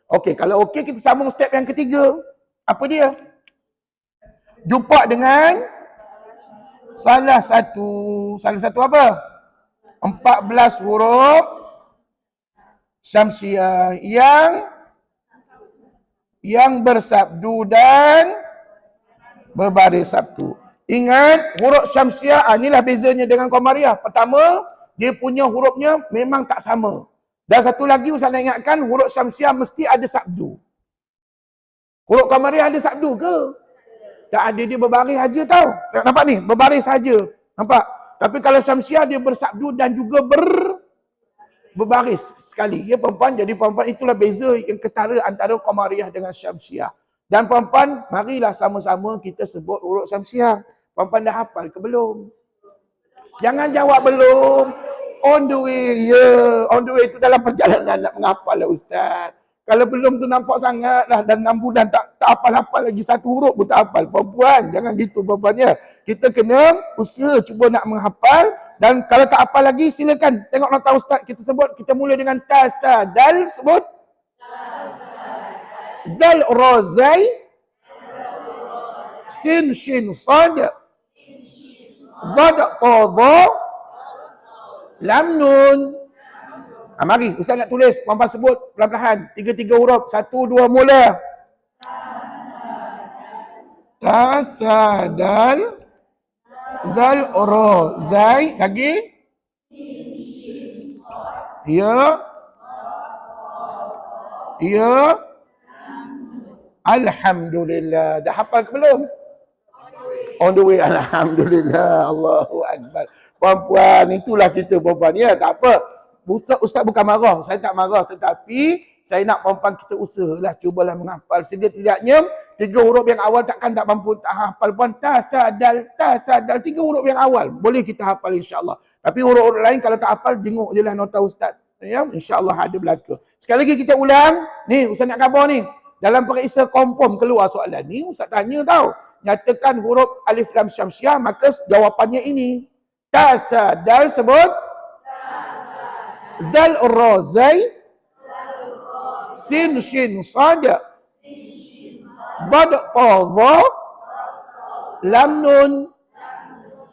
Okey, kalau okey kita sambung step yang ketiga. Apa dia? Jumpa dengan salah satu apa? 14 huruf Syamsiah yang bersabdu dan berbaris sabtu. Ingat, huruf Syamsiah inilah bezanya dengan Qamariyah. Pertama, dia punya hurufnya memang tak sama. Dan satu lagi Ustaz nak ingatkan, huruf Syamsiah mesti ada sabdu. Huruf Qamariyah ada sabdu ke? Tak ada, dia berbaris saja tau. Nampak ni? Berbaris saja. Nampak? Tapi kalau Syamsiah dia bersabdu dan juga berbaris sekali. Ya perempuan, jadi perempuan itulah beza yang ketara antara Qamariyah dengan Syamsiah. Dan perempuan, marilah sama-sama kita sebut huruf Syamsiah. Perempuan dah hafal ke belum? Jangan jawab belum. On the way, ya. On the way itu dalam perjalanan nak menghafal lah Ustaz. Kalau belum tu nampak sangat lah. Dan 6 bulan tak hafal-hafal lagi satu huruf pun tak hafal. Perempuan, jangan gitu perempuannya. Kita kena usaha cuba nak menghafal. Dan kalau tak hafal lagi, silakan tengok nota Ustaz. Kita sebut, kita mula dengan ta, sa, dal. Sebut. Dal, ra, zai. Sin, shin, sad. Dad, ta, dha. Lam, nun. Mari, Ustaz nak tulis. Puan-puan sebut perlahan-lahan. 3 huruf. 1, 2, mula. Ta, sa, dal. Dal, ra, zai. Lagi? Ya. Ya. Alhamdulillah. Dah hafal ke belum? On the way. Alhamdulillah. Allahu Akbar. Puan-puan, itulah kita perempuan. Ya, tak apa. Ustaz bukan marah. Saya tak marah. Tetapi, saya nak perempuan kita usahalah. Cubalah menghafal. Setidak-tidaknya, 3 huruf yang awal takkan tak mampu tak hafal puan. Ta, sa, dal. 3 huruf yang awal. Boleh kita hafal insyaAllah. Tapi huruf-huruf lain kalau tak hafal, jenguk je lah nota Ustaz. Ya, insyaAllah ada belaka. Sekali lagi kita ulang. Ni, Ustaz nak khabar ni. Dalam periksa konfirm keluar soalan ni, Ustaz tanya tau. Nyatakan huruf alif lam syamsiah, maka jawapannya ini. Ta, sa, dal. Sebut. Dal, ra, zai. Sin, shin, sad. Bad, ta, dha. Lam, nun.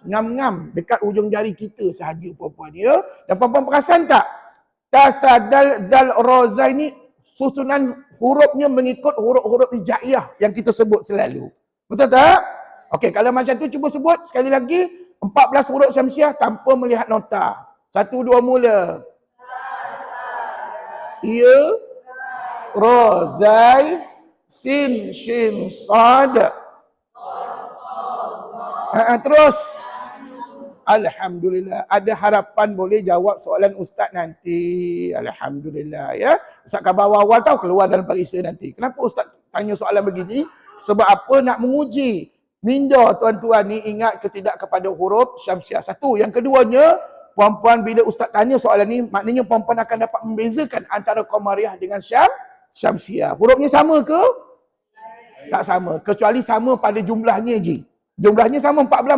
Ngam-ngam dekat ujung jari kita sahaja perempuan ya. Dan perempuan perasan tak? Ta, sa, dal, ra, zai ni susunan hurufnya mengikut huruf-huruf hijaiyah yang kita sebut selalu. Betul tak? Okey, kalau macam tu cuba sebut sekali lagi 14 huruf syamsiah tanpa melihat nota. 1, 2 mula. Ya, ra, zai, sin, shin, sad. Terus. Alhamdulillah. Ada harapan boleh jawab soalan Ustaz nanti. Alhamdulillah ya. Ustaz khabar awal tahu keluar dalam periksa nanti. Kenapa Ustaz tanya soalan begini? Sebab apa? Nak menguji minda tuan-tuan ni ingat ke tidak kepada huruf syamsiah. 1. Yang keduanya, puan-puan bila ustaz tanya soalan ni, maknanya puan-puan akan dapat membezakan antara Qamariyah dengan Syamsiah. Hurufnya sama ke? Tak sama. Kecuali sama pada jumlahnya je. Jumlahnya sama 14.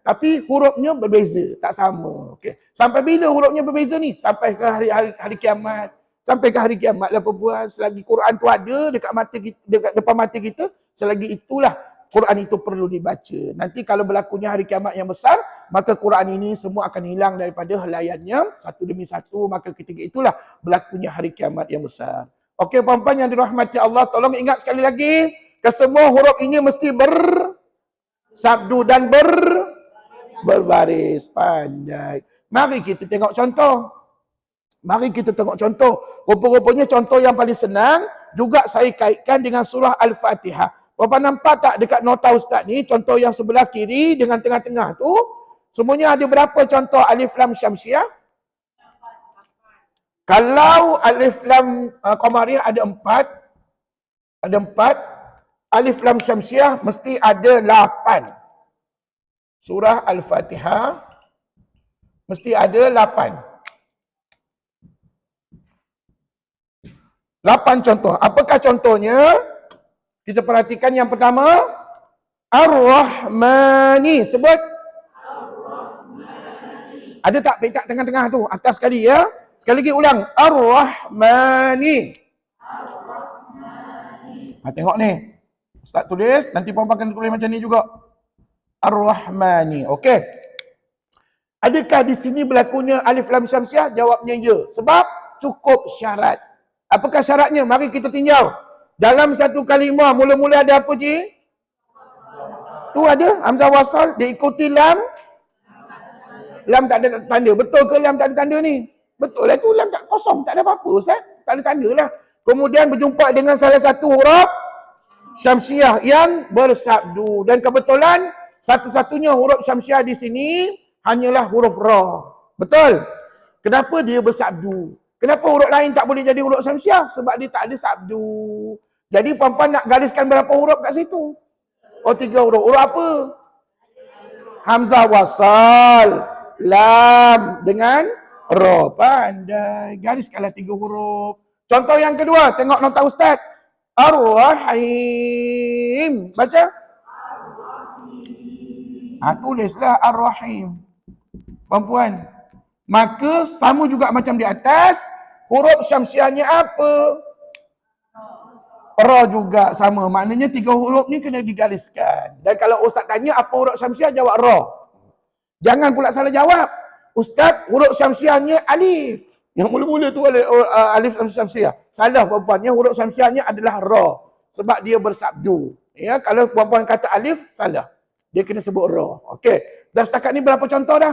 Tapi hurufnya berbeza. Tak sama. Okay. Sampai bila hurufnya berbeza ni? Sampai ke hari kiamat. Sampai ke hari kiamat lah perempuan. Selagi Quran tu ada dekat depan mata kita, selagi itulah Quran itu perlu dibaca. Nanti kalau berlakunya hari kiamat yang besar, maka Quran ini semua akan hilang daripada helaiannya satu demi satu. Maka ketika itulah berlakunya hari kiamat yang besar. Okey puan-puan yang dirahmati Allah, tolong ingat sekali lagi, kesemua huruf ini mesti bersabdu dan berbaris. Pandai. Mari kita tengok contoh. Mari kita tengok contoh. Rupa-rupanya contoh yang paling senang juga saya kaitkan dengan surah Al-Fatihah. Bapak nampak tak dekat nota ustaz ni, contoh yang sebelah kiri dengan tengah-tengah tu, semuanya ada berapa contoh alif lam syamsiah? Kalau alif lam qamariyah ada 4, alif lam syamsiah mesti ada 8. Surah Al-Fatihah mesti ada 8. 8 contoh. Apakah contohnya? Kita perhatikan yang pertama, Ar-Rahmani. Sebut. Ar-Rahmani. Ada tak petak tengah-tengah tu? Atas sekali ya. Sekali lagi ulang. Ar-Rahmani. Ar-Rahmani. Tengok ni. Ustaz tulis, nanti puan-puan kena tulis macam ni juga. Ar-Rahmani. Okey. Adakah di sini berlakunya alif lam syamsiah? Jawabnya ya. Sebab cukup syarat. Apakah syaratnya? Mari kita tinjau. Dalam satu kalimah mula-mula ada apa Cik? Tu ada hamzah wasal, diikuti lam. Lam tak ada tanda. Betul ke lam tak ada tanda ni? Betul lah tu, lam tak kosong, tak ada apa-apa Ustaz. Tak ada tanda lah. Kemudian berjumpa dengan salah satu huruf syamsiah yang bersabdu. Dan kebetulan satu-satunya huruf syamsiah di sini hanyalah huruf ra. Betul? Kenapa dia bersabdu? Kenapa huruf lain tak boleh jadi huruf syamsiah? Sebab dia tak ada sabdu. Jadi puan-puan nak gariskan berapa huruf kat situ? Oh 3 huruf. Huruf apa? Hamzah wasal, lam dengan ra. Pandai. Gariskanlah 3 huruf. Contoh yang kedua, tengok nota ustaz. Ar-Rahim. Baca. Tulislah Ar-Rahim. Puan-puan. Maka sama juga macam di atas, huruf syamsiahnya apa? Ra juga sama. Maknanya 3 huruf ni kena digariskan. Dan kalau ustaz tanya apa huruf syamsiah, jawab ra. Jangan pula salah jawab. Ustaz, huruf syamsiahnya alif. Yang mula-mula tu alif syamsiah. Salah puan-puan. Yang huruf syamsiahnya adalah ra. Sebab dia bersabdu. Ya, kalau puan-puan kata alif, salah. Dia kena sebut ra. Okey. Dah setakat ni berapa contoh dah?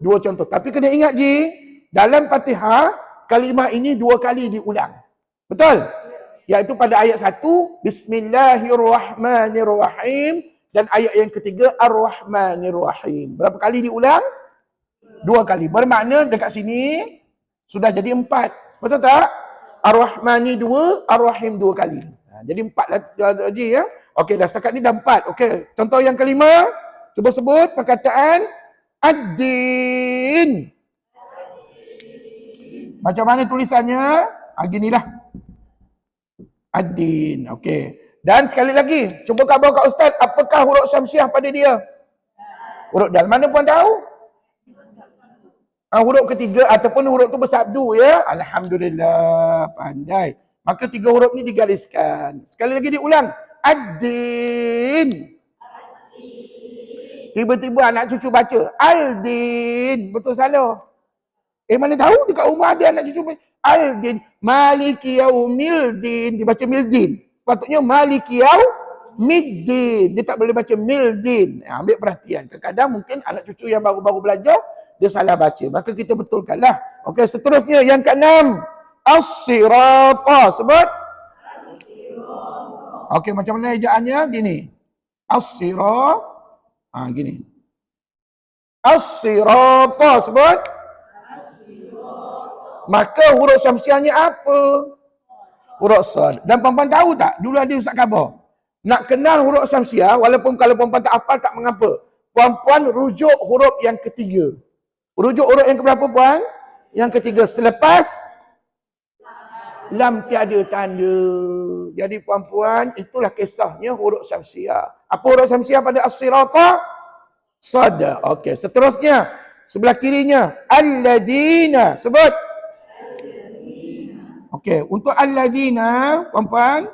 2 contoh. Tapi kena ingat Ji, dalam Fatihah, kalimah ini 2 kali diulang. Betul? Iaitu pada ayat 1, Bismillahirrahmanirrahim. Dan ayat yang ketiga, Ar-Rahmanirrahim. Berapa kali diulang? 2 kali. Bermakna dekat sini, sudah jadi 4. Betul tak? Ar-Rahmani 2, Ar-Rahim 2 kali. Jadi 4 lah Ji ya. Okey, dah setakat ni dah 4. Okey, contoh yang kelima, cuba sebut perkataan Ad-Din. Macam mana tulisannya? Ginilah. Ad-Din. Okey. Dan sekali lagi, cuba khabar kat ustaz, apakah huruf syamsiah pada dia? Huruf dal. Mana puan tahu? Huruf ketiga ataupun huruf tu bersabdu ya. Alhamdulillah, pandai. Maka 3 huruf ni digariskan. Sekali lagi diulang. Ad-Din. Tiba-tiba anak cucu baca Al-Din. Betul salah? Mana tahu dekat rumah ada anak cucu baca Al-Din. Maliki Yaumil-Din. Dibaca Mil-Din. Patutnya Maliki Yaumid-Din. Dia tak boleh baca Mil-Din. Ambil perhatian. Kadang-kadang mungkin anak cucu yang baru-baru belajar, dia salah baca. Maka kita betulkanlah. Okey, seterusnya yang ke-6. As-Sirata. Sebut. Okey, macam mana ejaannya? Gini. As-Sirata. Gini. As-Sirata. Sebut. Maka huruf syamsiahnya apa? Huruf sad. Dan puan-puan tahu tak? Dulu ada ustaz khabar. Nak kenal huruf syamsiah, walaupun kalau puan-puan tak hafal tak mengapa. Puan-puan rujuk huruf yang ketiga. Rujuk huruf yang keberapa puan? Yang ketiga, selepas lam tiada tanda. Jadi puan-puan, itulah kisahnya huruf syamsiah. Apa huruf syamsiah pada as-sirata? Sada. Okey, seterusnya sebelah kirinya alladzina. Sebut. Okey, untuk alladzina, puan-puan,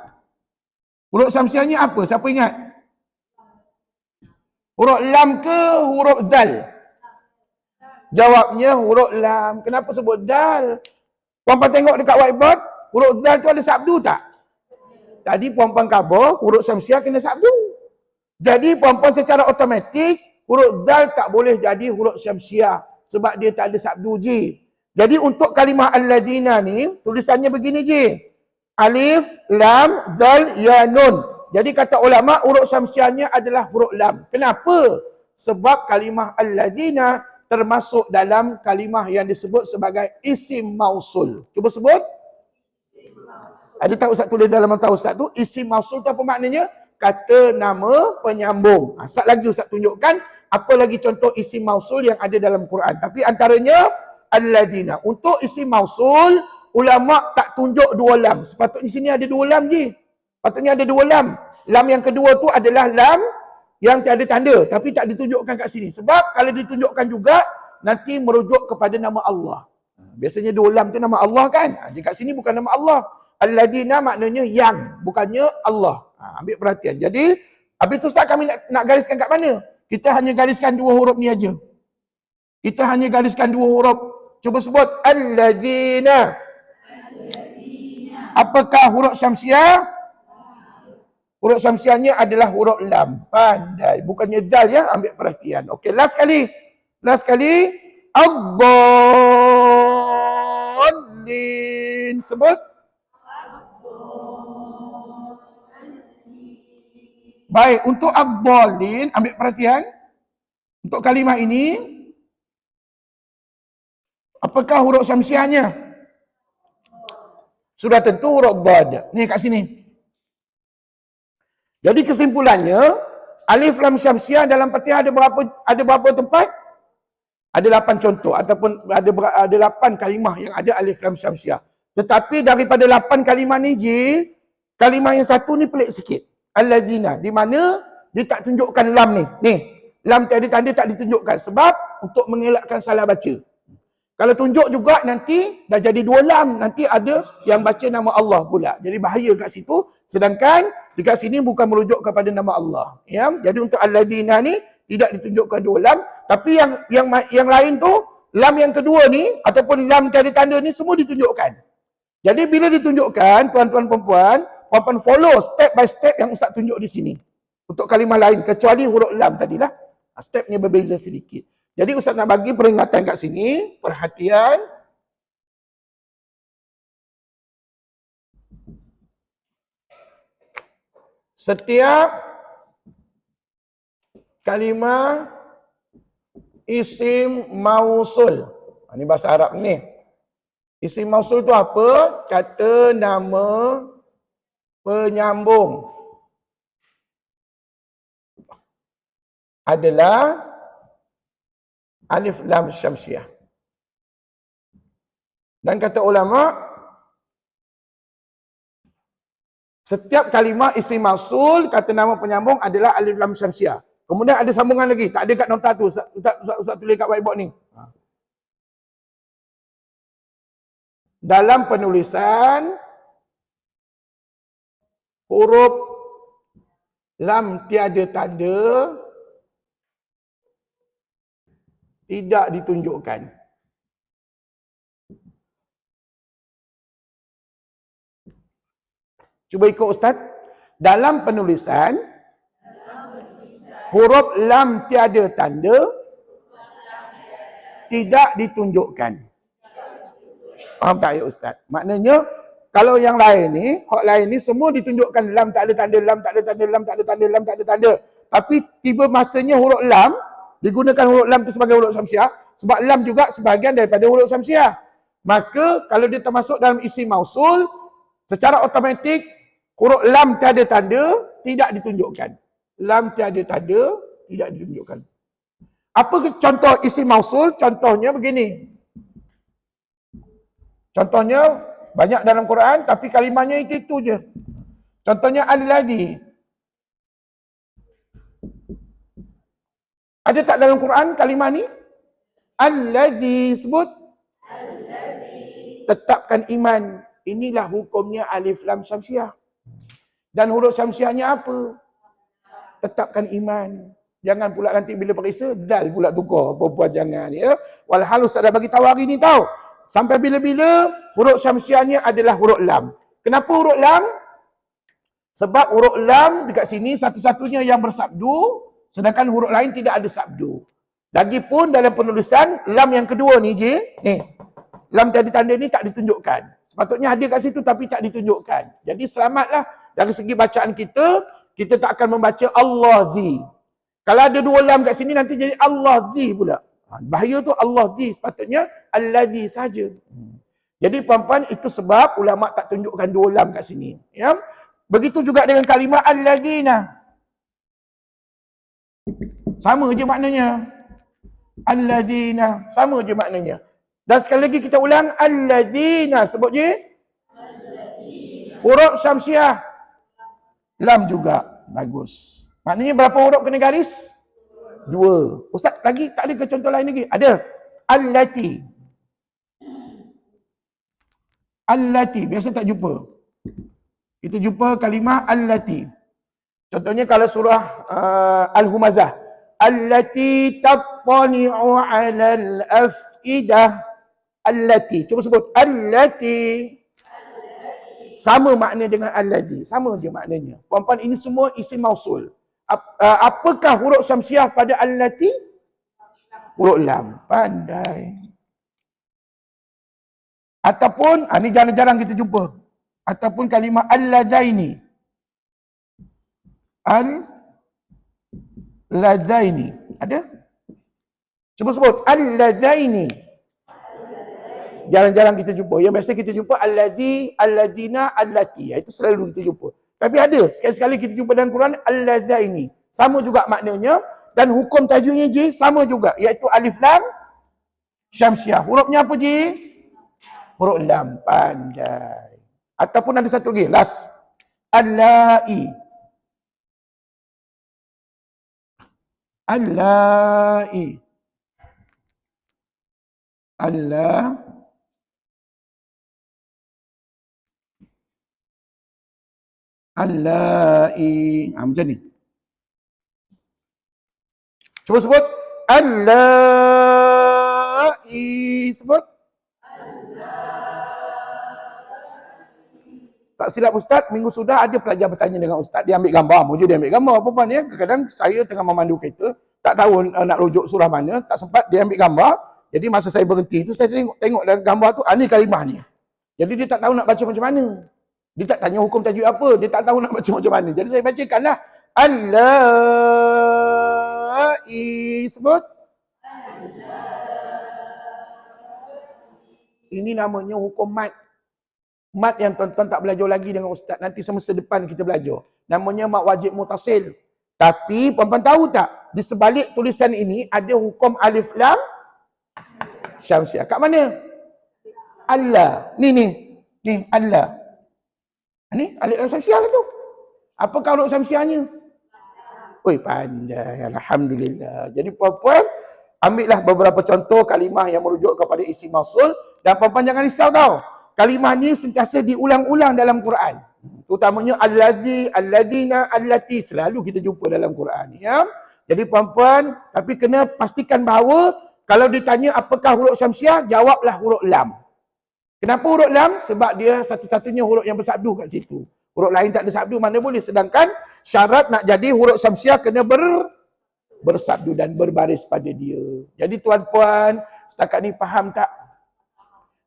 huruf syamsiahnya apa? Siapa ingat? Huruf lam ke huruf dal? Jawabnya huruf lam. Kenapa sebut dal? Puan-puan tengok dekat whiteboard, huruf dal tu ada sabdu tak? Tadi puan-puan khabar, huruf syamsiah kena sabdu. Jadi puan-puan secara automatik, huruf dal tak boleh jadi huruf syamsiah. Sebab dia tak ada sabdu je. Jadi untuk kalimah alladzina ni, tulisannya begini je. Alif, lam, dal, ya, nun. Jadi kata ulama, huruf syamsiahnya adalah huruf lam. Kenapa? Sebab kalimah alladzina termasuk dalam kalimah yang disebut sebagai isim mausul. Cuba sebut. Ada tak Ustaz tulis dalam mata Ustaz tu? Isim mausul tu apa maknanya? Kata nama penyambung. Sat lagi Ustaz tunjukkan apa lagi contoh isim mausul yang ada dalam Quran. Tapi antaranya alladzina. Untuk isim mausul, ulama tak tunjuk dua lam. Sepatutnya sini ada dua lam je. Patutnya ada dua lam. Lam yang kedua tu adalah lam yang tiada tanda, tapi tak ditunjukkan kat sini. Sebab kalau ditunjukkan juga, nanti merujuk kepada nama Allah. Biasanya dua lam tu nama Allah kan? Jika kat sini bukan nama Allah. Alladzina maknanya yang, bukannya Allah. Ambil perhatian. Jadi, habis tu Ustaz kami nak gariskan kat mana? Kita hanya gariskan dua huruf ni aja. Kita hanya gariskan dua huruf. Cuba sebut. Alladzina. Apakah huruf syamsiah? Huruf syamsiahnya adalah huruf lam. Pandai. Bukannya dal ya. Ambil perhatian. Okey, last kali. Last kali. Ad-dallin. Sebut. Baik, untuk ad-dallin, ambil perhatian. Untuk kalimah ini, apakah huruf syamsiahnya? Sudah tentu huruf dhad. Ni kat sini. Jadi kesimpulannya, alif lam syamsiah dalam Fatihah ada berapa tempat? Ada 8 contoh ataupun ada 8 kalimah yang ada alif lam syamsiah. Tetapi daripada 8 kalimah ni kalimah yang satu ni pelik sikit. Alladzina, di mana dia tak tunjukkan lam ni. Ni, lam tiada tanda tak ditunjukkan sebab untuk mengelakkan salah baca. Kalau tunjuk juga nanti dah jadi dua lam, nanti ada yang baca nama Allah pula. Jadi bahaya kat situ. Sedangkan dekat sini bukan merujuk kepada nama Allah. Ya, jadi untuk alladzina ni tidak ditunjukkan dua lam, tapi yang lain tu lam yang kedua ni ataupun lam tiada tanda ni semua ditunjukkan. Jadi bila ditunjukkan, tuan-tuan perempuan, puan-puan follow step by step yang Ustaz tunjuk di sini. Untuk kalimah lain kecuali huruf lam tadilah. Stepnya berbeza sedikit. Jadi Ustaz nak bagi peringatan kat sini, perhatian. Setiap kalimah isim mausul. Ini bahasa Arab ni. Isim mausul tu apa? Kata nama penyambung. Adalah alif lam syamsiah. Dan kata ulama, setiap kalimah isim mausul kata nama penyambung adalah alif lam syamsiah. Kemudian ada sambungan lagi, tak ada kat nota tu. Ustaz tulis kat whiteboard ni. Dalam penulisan huruf lam tiada tanda tidak ditunjukkan. Cuba ikut Ustaz. Dalam penulisan, huruf lam tiada tanda tidak ditunjukkan. Faham tak ya Ustaz? Maknanya, kalau yang lain ni, hak lain ni semua ditunjukkan lam tak ada tanda, lam tak ada tanda, lam tak ada tanda, lam tak ada tanda. Tapi tiba masanya huruf lam, digunakan huruf lam itu sebagai huruf syamsiah, sebab lam juga sebahagian daripada huruf syamsiah. Maka kalau dia termasuk dalam isim mausul, secara automatik huruf lam tiada tanda tidak ditunjukkan. Lam tiada tanda tidak ditunjukkan. Apa contoh isim mausul? Contohnya begini. Contohnya banyak dalam Quran tapi kalimahnya itu je. Contohnya alladhi. Ada tak dalam Quran kalimah ni? Alladhi sebut. Tetapkan iman. Inilah hukumnya alif lam syamsiah. Dan huruf syamsiahnya apa? Tetapkan iman. Jangan pula nanti bila periksa, dal pula tukar. Perempuan jangan. Ya. Walhal Ustaz dah bagi tahu hari ni tahu. Sampai bila-bila huruf syamsiahnya adalah huruf lam. Kenapa huruf lam? Sebab huruf lam dekat sini satu-satunya yang bersabdu, sedangkan huruf lain tidak ada sabdu. Lagipun dalam penulisan, lam yang kedua ni je, ni. Lam tadi tanda ni tak ditunjukkan. Sepatutnya ada kat situ tapi tak ditunjukkan. Jadi selamatlah dari segi bacaan kita tak akan membaca Allah-zi. Kalau ada dua lam kat sini nanti jadi Allah-zi pula. Bahaya tu Allah-zi, sepatutnya Allah-zi saja. Jadi puan-puan, itu sebab ulama tak tunjukkan dua lam kat sini. Ya? Begitu juga dengan kalimah al-ladzina. Sama je maknanya. Al-ladzina, sama je maknanya. Dan sekali lagi kita ulang, al-ladzina, sebut je. Huruf syamsiah. Lam juga. Bagus. Maknanya berapa huruf kena garis? 2. Ustaz, lagi tak ada ke contoh lain lagi? Ada. Allati. Allati. Biasa tak jumpa. Kita jumpa kalimah allati. Contohnya kalau surah Al-Humazah. Allati tattani'u 'alal afidah. Allati. Cuba sebut. Allati. Sama makna dengan allazi. Sama je maknanya. Puan-puan, ini semua isim mausul. Apakah huruf syamsiah pada allati? Huruf lam. Pandai. Ataupun, ni jarang-jarang kita jumpa. Ataupun kalimah al-ladzaini. Al-ladzaini. Ada? Cuba sebut. Al-ladzaini. Jarang-jarang kita jumpa. Yang biasa kita jumpa alladzi, alladzina, allati. Itu selalu kita jumpa. Tapi ada. Sekali-sekali kita jumpa dalam Quran al-ladzaini. Sama juga maknanya. Dan hukum tajwidnya je sama juga. Iaitu alif lam syamsiah. Hurufnya apa je? Huruf lam. Pandai. Ataupun ada satu lagi. Last. Allai. Allai. Allah. Allai. Macam ni. Cuba sebut. Allai. Sebut. Tak silap Ustaz, minggu sudah ada pelajar bertanya dengan Ustaz. Dia ambil gambar. Mujur dia ambil gambar. Apa-apa ni. Kadang-kadang saya tengah memandu kereta. Tak tahu nak rujuk surah mana. Tak sempat dia ambil gambar. Jadi masa saya berhenti tu, saya tengok dalam gambar tu, ni kalimah ni. Jadi dia tak tahu nak baca macam mana. Dia tak tanya hukum tajwid apa. Dia tak tahu nak baca macam mana. Jadi saya bacakanlah. Allai. Sebut. Ini namanya hukum mat. Mat yang tuan-tuan tak belajar lagi dengan Ustaz. Nanti semester depan kita belajar. Namanya mat wajib mutasil. Tapi puan-puan tahu tak? Di sebalik tulisan ini ada hukum alif lam syamsiah. Kat mana? Allah. Ni Allah. Ni alif lam syamsiah lah tu. Apakah huruf syamsiahnya? Oi, pandai. Alhamdulillah. Jadi puan-puan, ambillah beberapa contoh kalimah yang merujuk kepada isim mausul. Dan puan-puan jangan risau tau. Kalimah ni sentiasa diulang-ulang dalam Quran. Terutamanya allazi, allazina, allati. Selalu kita jumpa dalam Quran. Ya? Jadi puan-puan, tapi kena pastikan bahawa kalau ditanya apakah huruf syamsiah, jawablah huruf lam. Kenapa huruf lam? Sebab dia satu-satunya huruf yang bersabdu kat situ. Huruf lain tak ada sabdu, mana boleh. Sedangkan syarat nak jadi huruf syamsiah kena bersabdu dan berbaris pada dia. Jadi tuan-puan, setakat ni faham tak?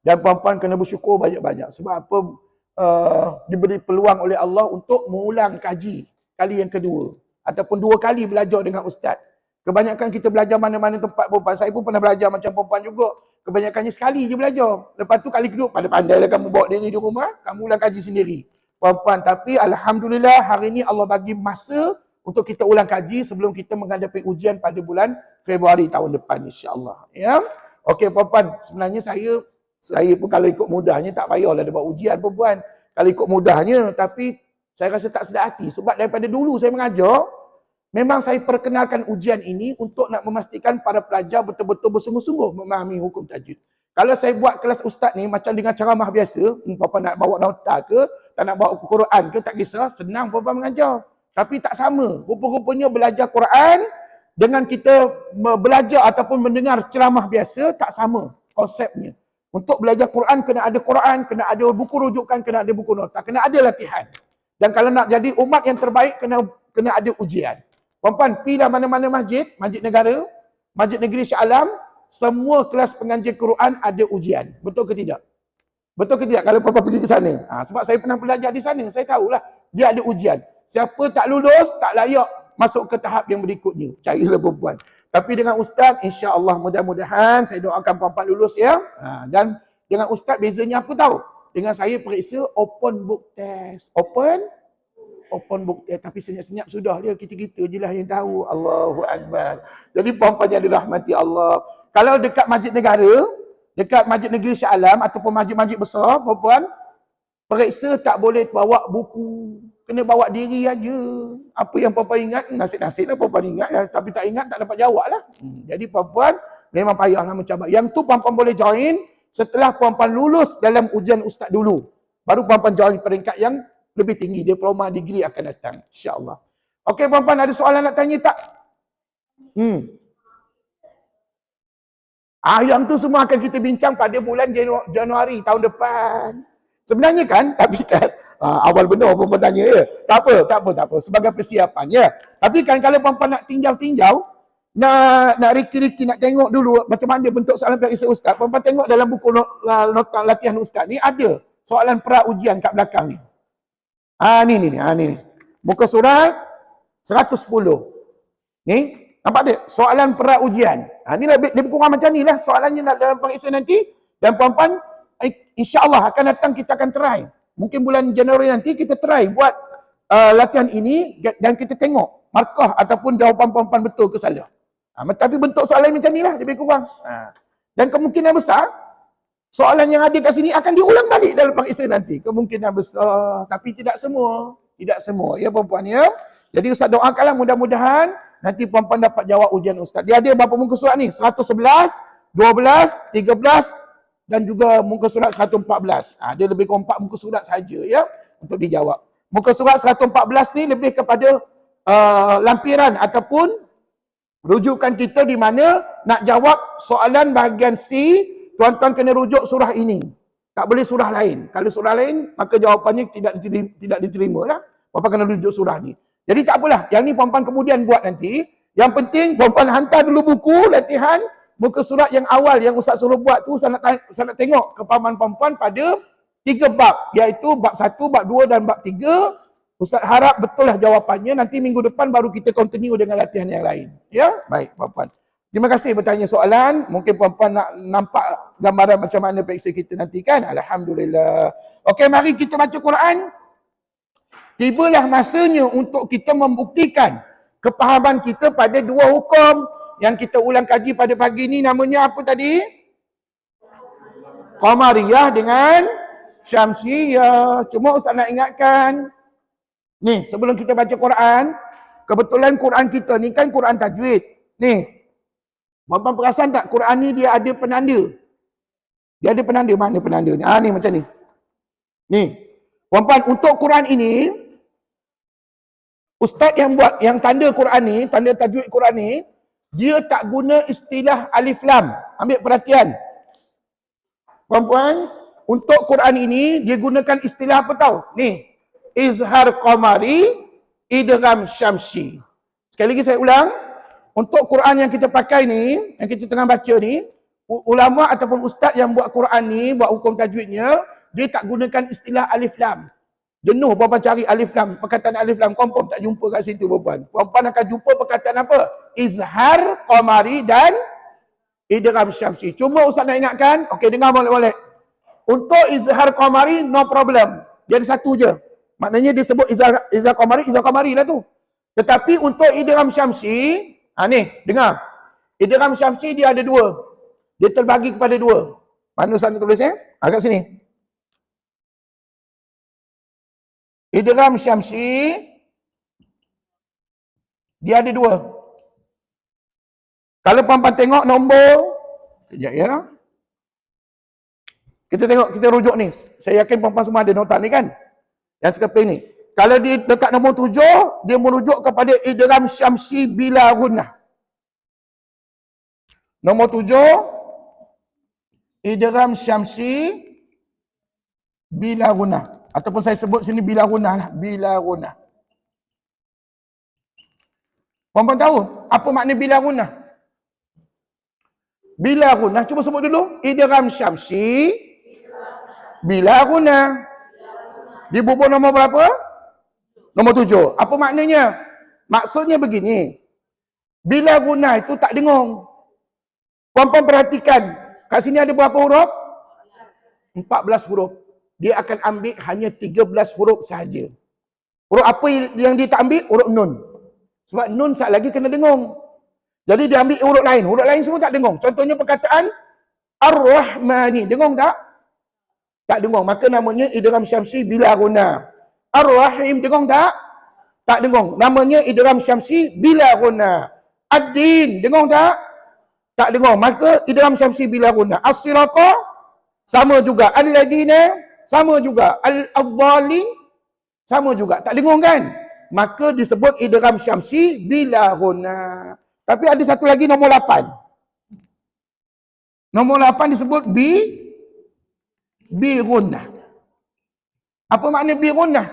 Dan puan-puan kena bersyukur banyak-banyak. Sebab apa? Diberi peluang oleh Allah untuk mengulang kaji kali yang kedua. Ataupun 2 kali belajar dengan Ustaz. Kebanyakan kita belajar mana-mana tempat perempuan. Saya pun pernah belajar macam perempuan juga. Kebanyakannya sekali je belajar. Lepas tu kali kedua, pandai-pandailah kamu bawa diri di rumah, kamu ulang kaji sendiri. Puan-puan, tapi Alhamdulillah hari ni Allah bagi masa untuk kita ulang kaji sebelum kita menghadapi ujian pada bulan Februari tahun depan insya-Allah. Ya. Okey puan-puan, sebenarnya saya pun kalau ikut mudahnya tak payahlah dia buat ujian puan-puan. Kalau ikut mudahnya, tapi saya rasa tak sedar hati sebab daripada dulu saya mengajar, memang saya perkenalkan ujian ini untuk nak memastikan para pelajar betul-betul bersungguh-sungguh memahami hukum tajwid. Kalau saya buat kelas ustaz ni macam dengan ceramah biasa, puan-puan nak bawa nota ke, tak nak bawa Quran ke, tak kisah, senang puan-puan mengajar. Tapi tak sama. Rupa-rupanya belajar Quran dengan kita belajar ataupun mendengar ceramah biasa tak sama konsepnya. Untuk belajar Quran kena ada Quran, kena ada buku rujukan, kena ada buku nota, kena ada latihan. Dan kalau nak jadi umat yang terbaik kena ada ujian. Puan-puan, pergilah mana-mana masjid negara, masjid negeri Shah Alam, semua kelas pengajian Quran ada ujian. Betul ke tidak? Betul ke tidak kalau puan-puan pergi ke sana? Sebab saya pernah belajar di sana, saya tahulah dia ada ujian. Siapa tak lulus, tak layak masuk ke tahap yang berikutnya. Percayalah puan-puan. Tapi dengan ustaz, insya-Allah mudah-mudahan saya doakan puan-puan lulus ya. Dan dengan ustaz bezanya apa tahu? Dengan saya periksa open book test. Open book test. Tapi senyap-senyap sudah dia, kita-kita je lah yang tahu. Allahu Akbar. Jadi puan-puan yang dirahmati Allah. Kalau dekat masjid negara, dekat masjid negeri Shah Alam ataupun masjid-masjid besar, puan-puan, periksa tak boleh bawa buku. Kena bawa diri aja. Apa yang puan-puan ingat, nasib-nasib lah puan-puan ingat lah. Tapi tak ingat, tak dapat jawab lah. Jadi puan-puan, memang payahlah mencabar. Yang tu puan-puan boleh join setelah puan-puan lulus dalam ujian ustaz dulu. Baru puan-puan join peringkat yang lebih tinggi. Diploma, degree akan datang. InsyaAllah. Okey puan-puan, ada soalan nak tanya tak? Yang tu semua akan kita bincang pada bulan Januari tahun depan. Sebenarnya kan, tapi kan, awal benar puan-puan tanya ya. Tak apa. Sebagai persiapan ya. Tapi kan kalau puan-puan nak tinjau-tinjau, nak riki-riki, nak tengok dulu macam mana bentuk soalan periksa ustaz. Puan-puan tengok dalam buku nota latihan ustaz ni ada soalan pra ujian kat belakang ni. Ni. Muka surat 110. Ni, nampak tak? Soalan pra ujian. Ni lebih kurang macam ni lah soalannya dalam periksa nanti. Dan puan-puan, insya-Allah akan datang, kita akan try. Mungkin bulan Januari nanti kita try buat latihan ini dan kita tengok markah ataupun jawapan puan-puan betul ke salah. Tapi bentuk soalan macam ni lah lebih kurang. Dan kemungkinan besar soalan yang ada kat sini akan diulang balik dalam periksa nanti. Kemungkinan besar, tapi tidak semua. Tidak semua ya puan-puan ya. Jadi ustaz doakanlah mudah-mudahan nanti puan-puan dapat jawab ujian ustaz. Dia ada berapa muka surat ni? 111, 12, 13 dan juga muka surat 114. Dia lebih kurang 4 muka surat saja ya untuk dijawab. Muka surat 114 ni lebih kepada lampiran ataupun rujukan kita di mana nak jawab soalan bahagian C, tuan-tuan kena rujuk surah ini. Tak boleh surah lain. Kalau surah lain, maka jawapannya tidak diterima lah. Puan-puan kena rujuk surah ni. Jadi tak apalah. Yang ni puan-puan kemudian buat nanti. Yang penting puan-puan hantar dulu buku latihan muka surat yang awal yang ustaz suruh buat tu. Saya nak tengok kepahaman puan-puan pada 3 bab. Iaitu bab 1, bab 2 dan bab 3. Ustaz harap betul lah jawapannya. Nanti minggu depan baru kita continue dengan latihan yang lain. Ya? Baik puan-puan. Terima kasih bertanya soalan. Mungkin puan-puan nak nampak gambaran macam mana periksa kita nanti kan? Alhamdulillah. Okey, mari kita baca Quran. Tibalah masanya untuk kita membuktikan kepahaman kita pada 2 hukum yang kita ulang kaji pada pagi ni. Namanya apa tadi? Qamariyah dengan Syamsiyah. Cuma ustaz nak ingatkan, ni sebelum kita baca Quran, kebetulan Quran kita ni kan Quran tajwid. Ni, puan-puan perasan tak Quran ni dia ada penanda? Dia ada penanda. Mana penanda ni? Ni macam ni. Ni. Puan-puan, untuk Quran ini, ustaz yang buat, yang tanda Quran ni, tanda tajwid Quran ni, dia tak guna istilah alif lam. Ambil perhatian. Puan-puan, untuk Quran ini, dia gunakan istilah apa tahu? Ni. Izhar qamari, idgham syamsi. Sekali lagi saya ulang. Untuk Quran yang kita pakai ni, yang kita tengah baca ni, ulama ataupun ustaz yang buat Quran ni, buat hukum tajwidnya, dia tak gunakan istilah alif lam. Jenuh puan-puan cari alif lam, perkataan alif lam, confirm tak jumpa kat situ puan-puan. Puan-puan akan jumpa perkataan apa? Izhar qamari dan idgham syamsi. Cuma ustaz nak ingatkan, okey dengar molek-molek. Untuk izhar qamari no problem. Dia ada satu je. Maknanya dia sebut izhar qamari lah tu. Tetapi untuk idgham syamsi, ni, dengar. Idgham syamsi dia ada dua. Dia terbagi kepada dua. Mana sana tulis Agak sini. Idgham syamsi dia ada dua. Kalau puan-puan tengok nombor, sekejap ya. Kita tengok, kita rujuk ni. Saya yakin puan-puan semua ada nota ni kan? Yang sekeping ni. Kalau di dekat nombor 7, dia merujuk kepada idgham syamsi bila gunnah. Nombor 7, idgham syamsi bila gunnah. Ataupun saya sebut sini bila gunnah lah. Bila gunnah. Puan-puan tahu apa makna bila gunnah? Bila gunnah, cuba sebut dulu. Idgham syamsi bila gunnah. Dibubur nombor berapa? Nombor 7. Apa maknanya? Maksudnya begini. Bila gunnah itu tak dengung. Puan-puan perhatikan. Kat sini ada berapa huruf? 14 huruf. Dia akan ambil hanya 13 huruf sahaja. Huruf apa yang dia tak ambil? Huruf nun. Sebab nun saat lagi kena dengung. Jadi dia ambil huruf lain. Huruf lain semua tak dengung. Contohnya perkataan Ar-Rahmani. Dengung tak? Tak dengung. Maka namanya idgham syamsi bila gunnah. Ar-Rahim dengung tak? Tak dengung. Namanya idgham syamsi bila gunnah. Ad-Din dengung tak? Tak dengung. Maka idgham syamsi bila gunnah. As-Sirata sama juga. Al-Ladina sama juga. Al-Adhalin sama juga. Tak dengung kan? Maka disebut idgham syamsi bila gunnah. Tapi ada satu lagi nombor 8. Nombor 8 disebut bi gunnah. Apa makna bi gunnah?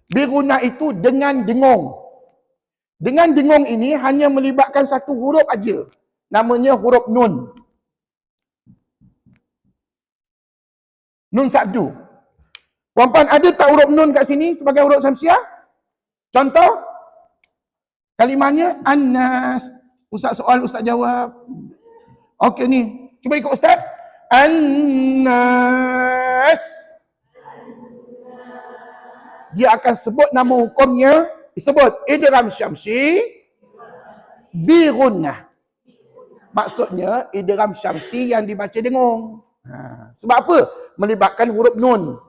Bi gunnah itu dengan dengung. Dengan dengung ini hanya melibatkan satu huruf aja. Namanya huruf nun. Nun sabdu. Puan-puan ada tak huruf nun kat sini sebagai huruf syamsiah? Contoh kalimahnya An-Nas. Ustaz soal, Ustaz jawab. Okey ni, cuba ikut Ustaz. An-Nas. Dia akan sebut nama hukumnya, disebut idgham syamsi bi gunnah. Maksudnya idgham syamsi yang dibaca dengung. Sebab apa? Melibatkan huruf nun.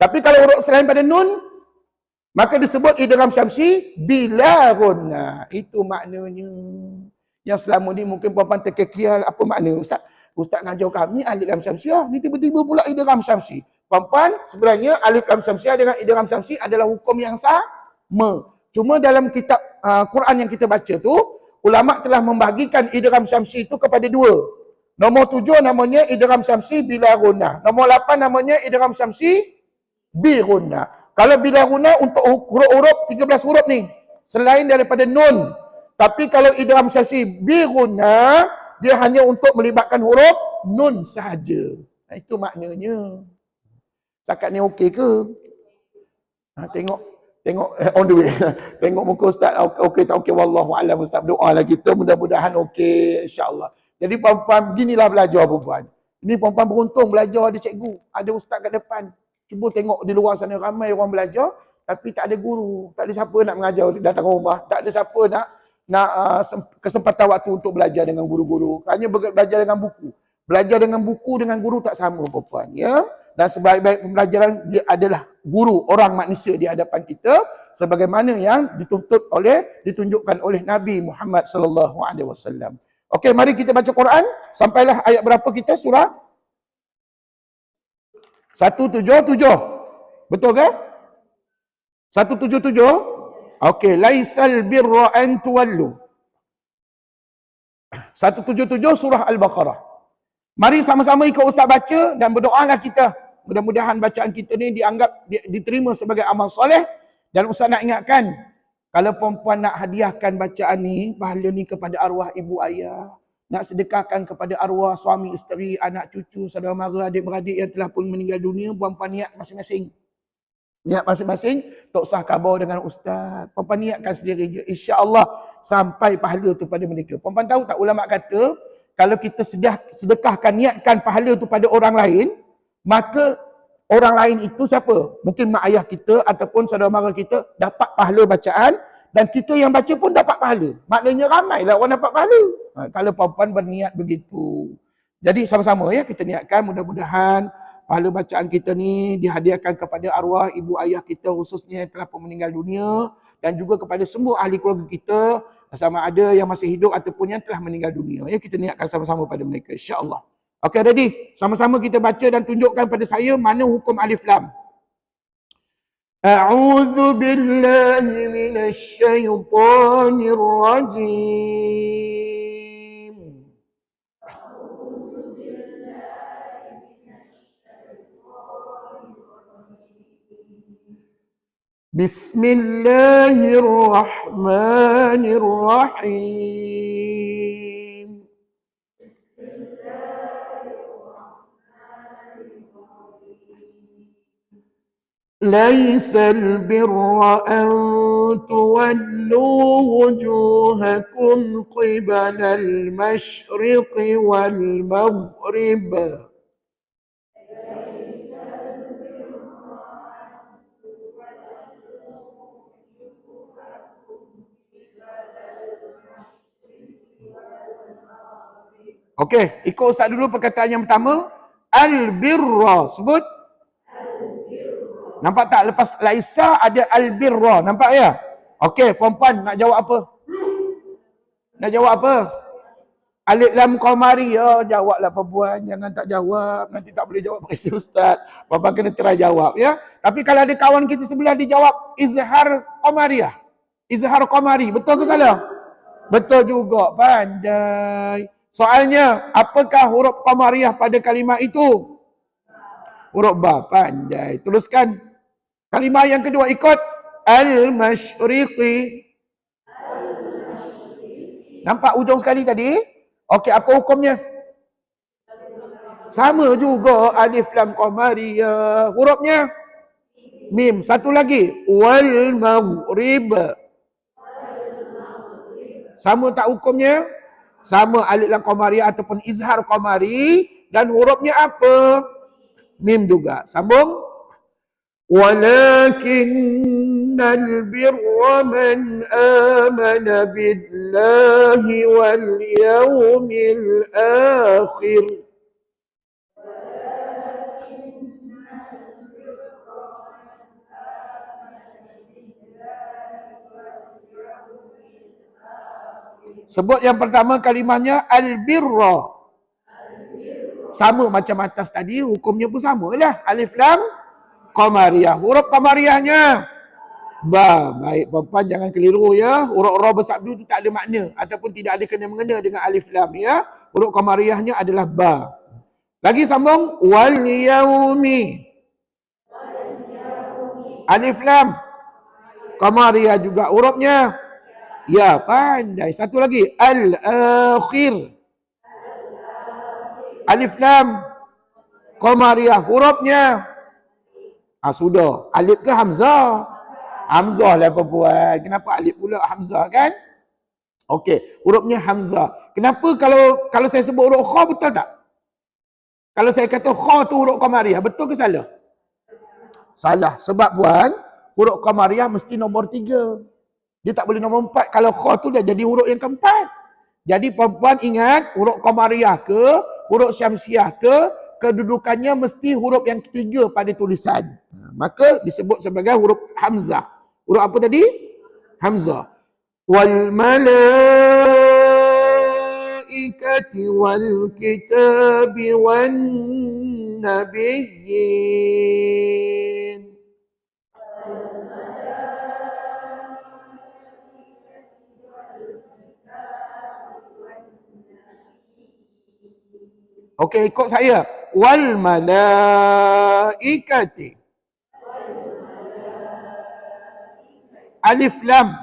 Tapi kalau huruf selain pada nun, maka disebut idgham syamsi bila gunnah. Itu maknanya. Yang selama ni mungkin puan-puan terkekial apa makna Ustaz? Ustaz ngajar kami alif lam syamsiah, ni tiba-tiba pula idgham syamsi. Puan-puan, sebenarnya alif lam syamsiah dengan idgham syamsi adalah hukum yang sama. Cuma dalam kitab Quran yang kita baca tu, ulama telah membahagikan idgham syamsi itu kepada dua. Nombor 7 namanya idgham syamsi bila gunnah. Nombor 8 namanya idgham syamsi bi gunnah. Kalau bila gunnah untuk huruf-huruf 13 huruf ni, selain daripada nun. Tapi kalau idgham syamsi bi gunnah, dia hanya untuk melibatkan huruf nun sahaja. Itu maknanya. Setakat ni okey ke? Tengok on the way. Tengok muka Ustaz, okey tak okey, wallahu a'lam. Ustaz berdoalah kita, mudah-mudahan okey insya-Allah. Jadi puan-puan beginilah belajar puan-puan. Ini puan-puan beruntung belajar ada cikgu, ada ustaz kat depan. Cuba tengok di luar sana ramai orang belajar tapi tak ada guru, tak ada siapa nak mengajar datang rumah, tak ada siapa nak kesempatan waktu untuk belajar dengan guru-guru. Hanya belajar dengan buku. Belajar dengan buku dengan guru tak sama puan-puan, ya. Dan sebaik-baik pembelajaran dia adalah guru, orang manusia di hadapan kita sebagaimana yang ditunjukkan oleh Nabi Muhammad sallallahu alaihi wasallam. Okey, mari kita baca Quran. Sampailah ayat berapa kita? Surah 177. Betul ke? 177. Okey, laisal birra an tuwallu. 177 surah Al-Baqarah. Mari sama-sama ikut Ustaz baca dan berdoalah kita. Mudah-mudahan bacaan kita ni dianggap diterima sebagai amal soleh. Dan Ustaz nak ingatkan, kalau perempuan nak hadiahkan bacaan ni, pahala ni kepada arwah ibu ayah, nak sedekahkan kepada arwah suami isteri, anak cucu, saudara mara, adik-beradik yang telah pun meninggal dunia, puan-puan niat masing-masing. Niat masing-masing, tak usah khabar dengan ustaz. Puan-puan niatkan sendiri je. InsyaAllah sampai pahala tu pada mereka. Puan-puan tahu tak, ulama kata, kalau kita sedekahkan, niatkan pahala tu pada orang lain, maka orang lain itu siapa? Mungkin mak ayah kita ataupun saudara mara kita dapat pahala bacaan Dan kita yang baca pun dapat pahala. Maknanya ramailah orang dapat pahala. Kalau perempuan berniat begitu. Jadi sama-sama ya kita niatkan mudah-mudahan pahala bacaan kita ni dihadiahkan kepada arwah ibu ayah kita khususnya yang telah pun meninggal dunia dan juga kepada semua ahli keluarga kita sama ada yang masih hidup ataupun yang telah meninggal dunia. Ya kita niatkan sama-sama pada mereka insya-Allah. Okey ready? Sama-sama kita baca dan tunjukkan pada saya mana hukum alif lam. A'udzu billahi minasy syaithanir rajim. Bismillahirrahmanirrahim. Laisal birra an tuwallu wujuhakum qibalal masyriqi wal maghrib. Okey, ikut Ustaz dulu perkataan yang pertama. Al-birra. Sebut. Nampak tak? Lepas laisa ada al-birra. Nampak ya? Okey, perempuan nak jawab apa? Nak jawab apa? Alif lam qamari. Ya, jawablah perempuan. Jangan tak jawab. Nanti tak boleh jawab pakai si Ustaz. Perempuan kena try jawab ya. Tapi kalau ada kawan kita sebelah dia jawab izhar qamariyah. Izhar qamari. Betul ke salah? Betul juga. Pandai. Soalnya, apakah huruf qamariyah pada kalimah itu? Huruf ba. Pandai. Teruskan. Kalimah yang kedua ikut. Al-masyriqi. Nampak ujung sekali tadi? Okey, apa hukumnya? Sama juga. Alif lam qamariyah. Hurufnya? Mim. Satu lagi. Wal maghrib. Sama tak hukumnya? Sama alif lam qamariyah ataupun izhar qamari dan hurufnya apa? Mim juga. Sambung. Walakinnal birra man amana billahi wal yawmil akhir. Sebut yang pertama kalimahnya al-birra. Sama macam atas tadi, hukumnya pun samalah. Alif lam qamariyah. Huruf qamariyahnya ba. Baik, perempuan jangan keliru ya. Huruf ra bersabdu itu tak ada makna ataupun tidak ada kena-mengena dengan alif lam ya. Huruf qamariyahnya adalah ba. Lagi sambung wal yaumi. Alif lam qamariyah juga hurufnya ya, pandai. Satu lagi. Al-akhir. Alif lam qamariyah. Hurufnya. Sudah. Alif ke Hamzah? Hamzah lah perempuan. Kenapa alif pula Hamzah kan? Okey. Hurufnya Hamzah. Kenapa kalau saya sebut huruf kha betul tak? Kalau saya kata kha tu huruf qamariyah, betul ke salah? Salah. Sebab puan, huruf qamariyah mesti nombor 3. Dia tak boleh nombor 4. Kalau kha tu dah jadi huruf yang keempat. Jadi perempuan ingat, huruf qamariyah ke, huruf syamsiah ke, kedudukannya mesti huruf yang ketiga pada tulisan. Maka disebut sebagai huruf Hamzah. Huruf apa tadi? Hamzah. Wal malaikati wal kitabi wan nabiyyin. Okey, ikut saya. Wal malaikati. Alif lam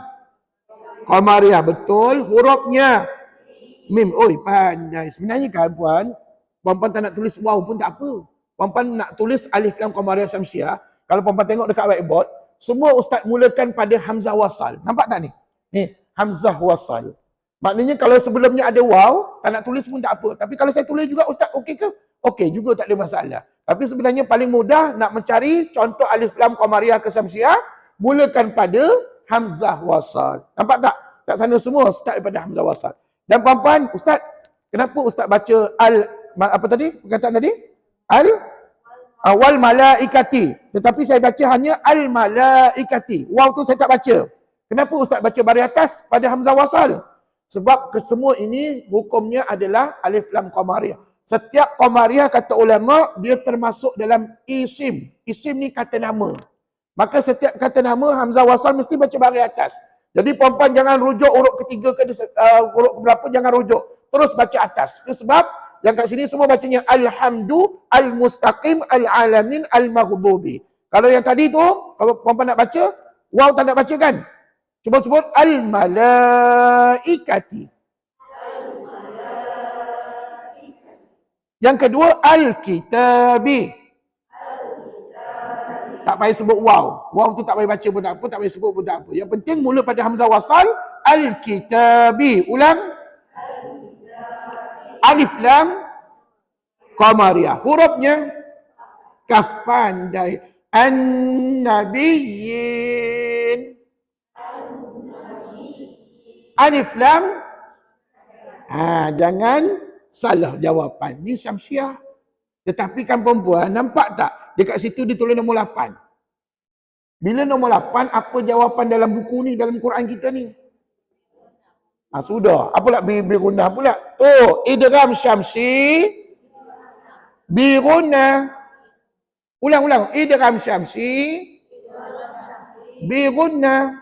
qamariyah, betul. Hurufnya mim. Oi, pandai. Sebenarnya kan puan, perempuan tak nak tulis waw pun tak apa. Perempuan nak tulis alif lam qamariyah syamsiah. Kalau perempuan tengok dekat whiteboard, semua ustaz mulakan pada hamzah wasal. Nampak tak ni? Ni, hamzah wasal. Maknanya kalau sebelumnya ada waw, tak nak tulis pun tak apa. Tapi kalau saya tulis juga, ustaz okey ke? Okey juga, tak ada masalah. Tapi sebenarnya paling mudah nak mencari contoh alif lam qamariyah ke syamsiah, mulakan pada hamzah wasal. Nampak tak? Kat sana semua start daripada hamzah wasal. Dan puan-puan, ustaz, kenapa ustaz baca apa tadi? Perkataan tadi? Wal malaikati. Tetapi saya baca hanya al malaikati. Waw tu saya tak baca. Kenapa ustaz baca baris atas pada hamzah wasal? Sebab kesemua ini hukumnya adalah alif lam qamariyah. Setiap qamariyah kata ulama dia termasuk dalam isim. Isim ni kata nama. Maka setiap kata nama hamzah wasal mesti baca baris atas. Jadi puan-puan jangan rujuk huruf ketiga ke huruf berapa, jangan rujuk. Terus baca atas. Itu sebab yang kat sini semua bacanya alhamdu, al-mustaqim, al-alamin, al-maghdubi. Kalau yang tadi tu, kalau puan-puan nak baca, waw tak nak baca kan? Cuba sebut al-malaikati. Yang kedua, al-kitabi. Tak payah sebut waw. Waw tu tak payah baca pun tak apa, tak payah sebut pun tak apa. Yang penting mula pada hamzah wasal, al-kitabi. Ulang. Alif lam qamariyah. Hurufnya kaf pandai. An-nabiyyin. Alif lam. Jangan salah jawapan. Ni syamsiah. Tetapi kan perempuan, nampak tak? Dekat situ ditulis nombor 8. Bila nombor 8, apa jawapan dalam buku ni, dalam Quran kita ni? Sudah. Apa pula birunah pula? Oh, idgham syamsi. Birunah. Ulang-ulang. Idgham syamsi. Birunah.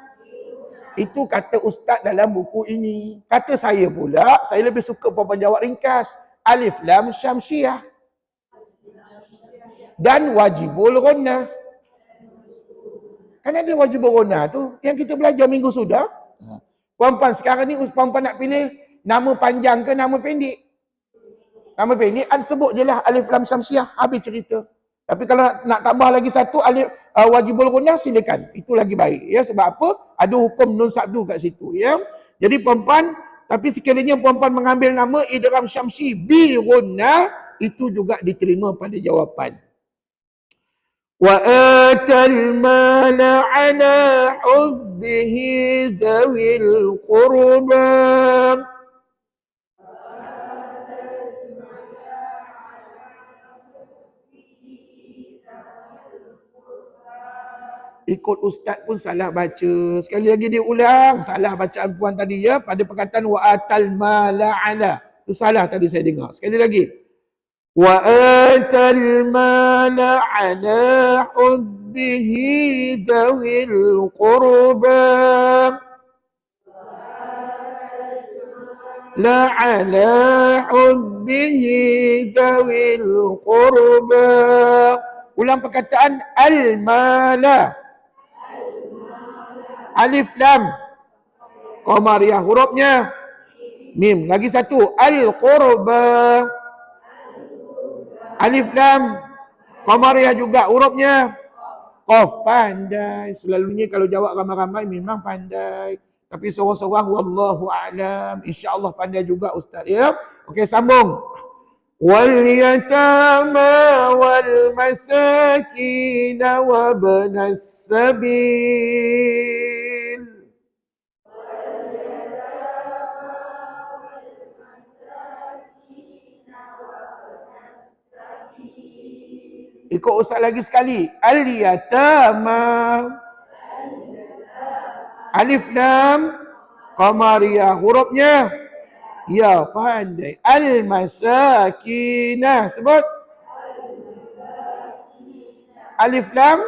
Itu kata ustaz dalam buku ini. Kata saya pula, saya lebih suka puan jawab ringkas. Alif lam syamsiah. Dan wajibul ghunnah. Kan ada wajibul ghunnah tu yang kita belajar minggu sudah. Puan-puan sekarang ni puan-puan nak pilih nama panjang ke nama pendek? Nama pendek sebut je lah alif lam syamsiah, habis cerita. Tapi kalau nak tambah lagi satu alif wajibul ghunnah, silakan. Itu lagi baik ya, sebab apa? Ada hukum nun sabdu kat situ ya. Jadi puan-puan, tapi sekiranya puan-puan mengambil nama idgham syamsi bi ghunnah, itu juga diterima pada jawapan. Wa atal mala ala hubbihi dzawil qurba. Ikut ustaz pun salah baca. Sekali lagi dia ulang. Salah bacaan puan tadi ya. Pada perkataan wa atal mala ala. Itu salah tadi saya dengar. Sekali lagi. Wa atal mala ala hubbihi dzawil qurba. La ala hubbihi dzawil qurba. Ulang perkataan al-mala. Alif lam qamariyah, hurufnya mim. Lagi satu al-qurba. Alif lam qamariyah juga, hurufnya qaf. Pandai. Selalunya kalau jawab ramai-ramai memang pandai. Tapi seorang-seorang wallahu a'lam. InsyaAllah pandai juga ustaz ya. Okey, sambung. Wal yatama wal masakin wa ibnas sabil. Ikut ustaz lagi sekali. Al yatama. Alif lam qamariyah, hurufnya ya, pandai. Al-masakina. Sebut. Alif lam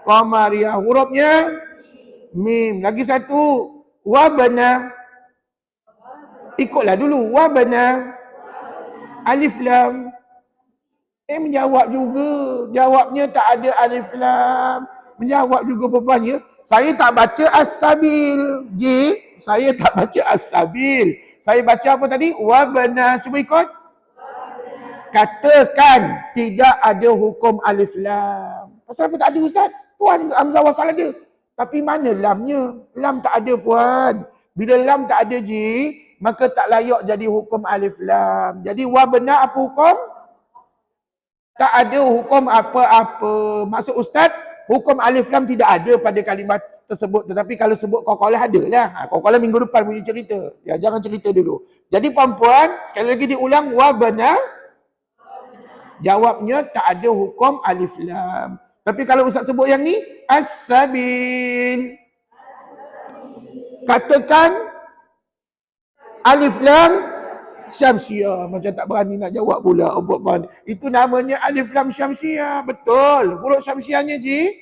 qamariyah, hurufnya mim. Lagi satu. Wabana. Ikutlah dulu. Wabana. Alif lam. Menjawab juga. Jawabnya tak ada alif lam. Menjawab juga bebannya. Saya tak baca as-sabil. Saya tak baca as-sabil. Saya baca apa tadi? Wabana. Cuba ikut. Katakan tidak ada hukum alif lam. Pasal apa tak ada ustaz? Puan hamzah wasal ada. Tapi mana lamnya? Lam tak ada puan. Bila lam tak ada maka tak layak jadi hukum alif lam. Jadi wabana apa hukum? Tak ada hukum apa-apa. Maksud ustaz, hukum alif lam tidak ada pada kalimah tersebut, tetapi kalau sebut qalqalah ada lah. Qalqalah minggu depan punya cerita. Ya, jangan cerita dulu. Jadi puan-puan, sekali lagi diulang, wa bana, jawabnya tak ada hukum alif lam. Tapi kalau ustaz sebut yang ni, as-sabil. Katakan alif lam syamsiah. Macam tak berani nak jawab pula. Itu namanya alif lam syamsiah. Betul. Huruf syamsiahnya Ji?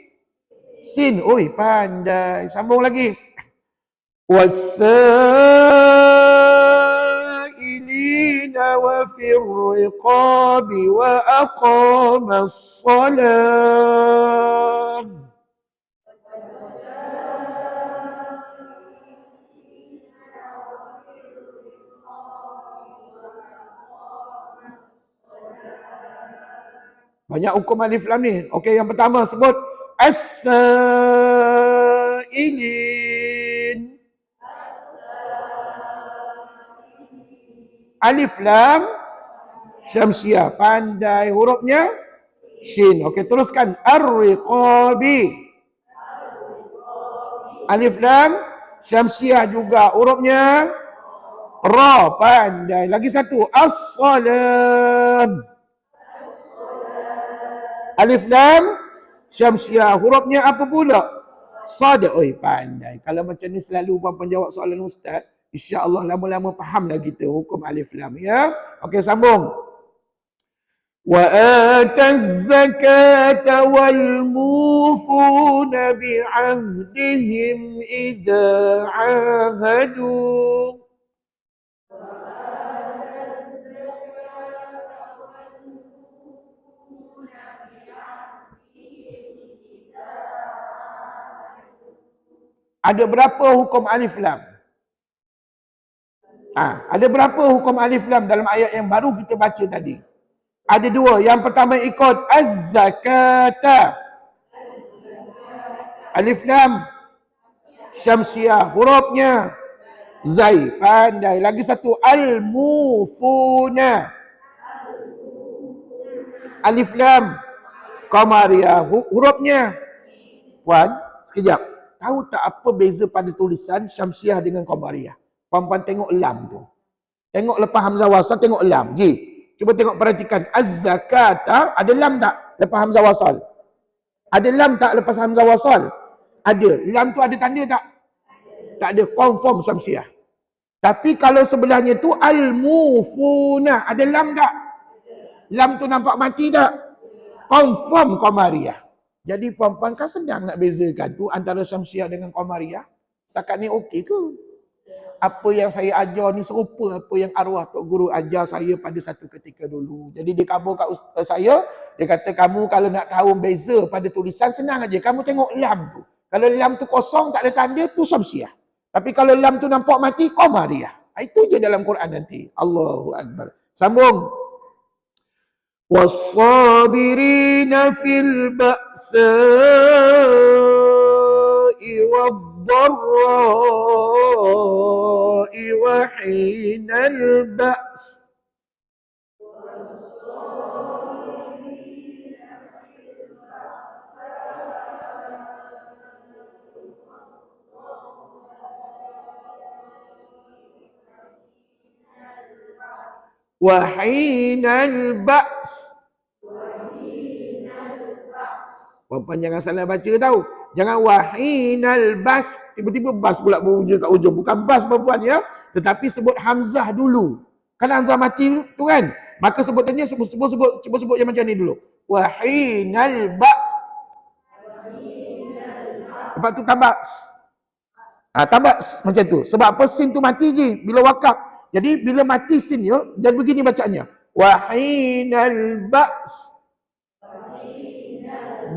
Sin. Oi, pandai. Sambung lagi. Wasailina wa firriqabi wa aqamas salam. Banyak hukum alif lam ni. Okey, yang pertama sebut as-sailin. Alif lam syamsiah. Pandai hurufnya shin. Okey, teruskan ar-riqabi. Alif lam syamsiah juga hurufnya ra. Pandai. Lagi satu as-salam. Alif lam syamsiah. Hurufnya apa pula? Sad. Oi, pandai. Kalau macam ni selalu puan-puan jawab soalan ustaz, insya-Allah lama-lama fahamlah kita hukum alif lam ya. Okey, sambung. Wa ataz zakata wal mufuna bi ahdihim idza ahadu. Ada berapa hukum alif lam? Ada berapa hukum alif lam dalam ayat yang baru kita baca tadi? Ada dua. Yang pertama ikut az-zakata. Alif lam syamsiah. Hurufnya zai. Pandai. Lagi satu al-mufuna. Alif lam qamariyah. Hurufnya puan, sekejap. Tahu tak apa beza pada tulisan syamsiah dengan qamariyah? Puan-puan tengok lam tu. Tengok lepas hamzah wasal, tengok lam. Ji, cuba tengok perhatikan. Az-zakata, ada lam tak lepas hamzah wasal? Ada lam tak lepas hamzah wasal? Ada. Lam tu ada tanda tak? Tak ada. Confirm syamsiah. Tapi kalau sebelahnya tu al-mufuna, ada lam tak? Lam tu nampak mati tak? Confirm qamariyah. Jadi puan-puan kan senang nak bezakan tu antara syamsiah dengan qamariyah. Setakat ni okey ke? Apa yang saya ajar ni serupa apa yang arwah Tok Guru ajar saya pada satu ketika dulu. Jadi dia kabur kat ustaz saya, dia kata kamu kalau nak tahu beza pada tulisan senang aja. Kamu tengok lam tu. Kalau lam tu kosong tak ada tanda tu syamsiah. Tapi kalau lam tu nampak mati qamariyah. Itu je dalam Quran nanti. Allahu akbar. Sambung. وَالصَّابِرِينَ فِي الْبَأْسَاءِ وَالضَّرَّاءِ وَحِينَ الْبَأْسِ. Wahinal ba's. Puan-puan jangan salah baca tahu. Jangan wahinal bas, tiba-tiba bas pula beruja kat ujung. Bukan bas puan-puan ya, tetapi sebut hamzah dulu. Kan hamzah mati tu kan? Maka sebutannya cuba sebut yang macam ni dulu. Wahinal ba. Lepas tu tambah tambah macam tu. Sebab apa sin tu mati je bila wakaf. Jadi bila mati sin ya, jadi begini bacaannya. Wahinal ba's.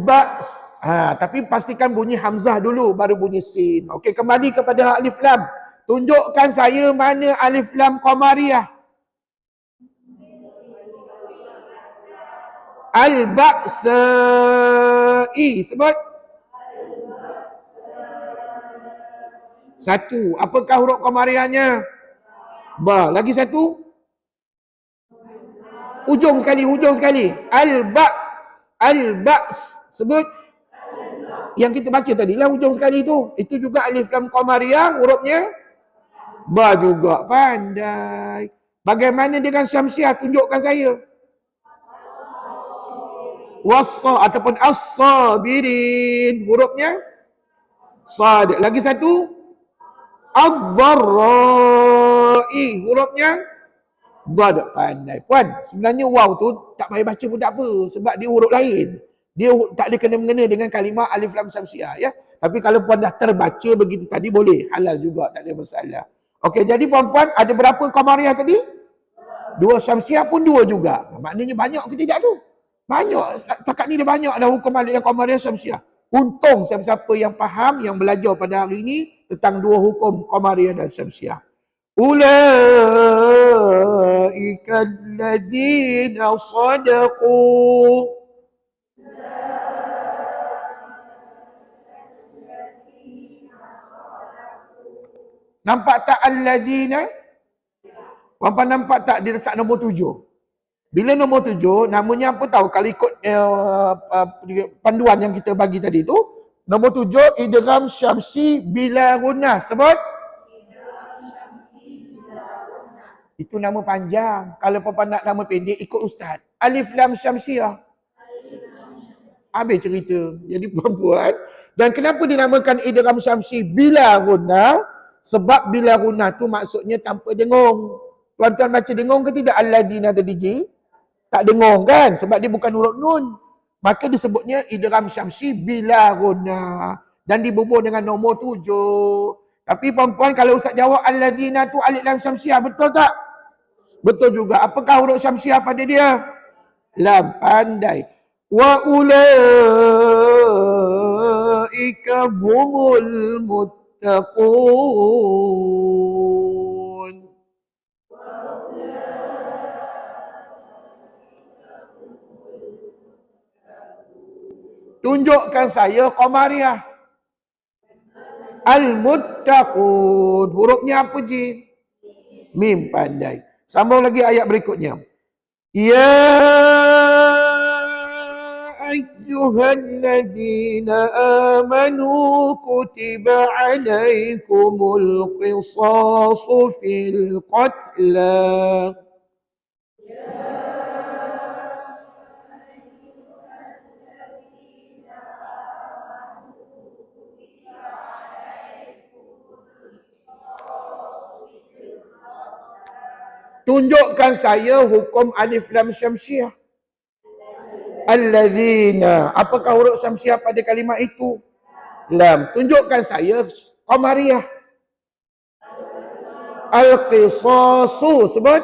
Ba's. Tapi pastikan bunyi hamzah dulu baru bunyi sin. Okey, kembali kepada alif lam. Tunjukkan saya mana alif lam qamariyah. Al-ba'sa'i. Sebut. Satu. Apakah huruf qamariyahnya? Ba. Lagi satu. Ujung sekali. Al-ba's. Sebut. Yang kita baca tadi lah hujung sekali tu. Itu juga alif lam qamariyah, hurufnya ba juga. Pandai. Bagaimana dengan syamsiah? Tunjukkan saya. Wassa ataupun as-sabirin, hurufnya sad. Lagi satu ad-dharra'i, hurufnya dad. Pandai. Puan, sebenarnya waw tu tak payah baca pun tak apa sebab dia huruf lain. Dia tak ada kena-mengena dengan kalimah alif lam syamsiah ya. Tapi kalau puan dah terbaca begitu tadi boleh, halal juga, tak ada masalah. Okey, jadi puan-puan ada berapa qamariyah tadi? 2, syamsiah pun 2 juga. Maknanya banyak ke tidak tu? Banyak. Setakat ni dia banyak dah hukum alif lam qamariyah syamsiah. Untung siapa-siapa yang faham, yang belajar pada hari ini tentang 2 hukum qamariyah dan syamsiah. Ulaika alladzina sadaqu. Nampak tak alladzina? Puan-puan nampak tak dia letak nombor 7? Bila nombor 7, namanya apa tahu? Kalau ikut panduan yang kita bagi tadi tu, nombor 7 idgham syamsi bila gunnah. Sebut? Itu nama panjang. Kalau puan-puan nak nama pendek, ikut ustaz. Alif lam syamsiah. Habis cerita. Jadi puan-puan, dan kenapa dinamakan idgham syamsi bila gunnah? Sebab bila gunnah tu maksudnya tanpa dengung. Tuan-tuan baca dengung ke tidak alladzina tadi ji? Tak dengung kan? Sebab dia bukan huruf nun. Maka disebutnya idgham syamsi bila gunnah. Dan dibubuh dengan nombor 7. Tapi puan-puan kalau ustaz jawab alladzina tu alif lam syamsiah, betul tak? Betul juga. Apakah huruf syamsiah pada dia? Lam. Pandai. Wa ulaika humul muttaqun. Tunjukkan saya qamariyah. Al-muttaqun. Hurufnya apa ji? Mim. Pandai. Sambung lagi ayat berikutnya. Ya ayyuhalladzina amanu kutiba alaikumul qisasu fil qatla. Tunjukkan saya hukum alif lam syamsiah. Alladzina. Apakah huruf syamsiah pada kalimah itu? Lam. Tunjukkan saya qamariyah. Al-qisasu. Sebut.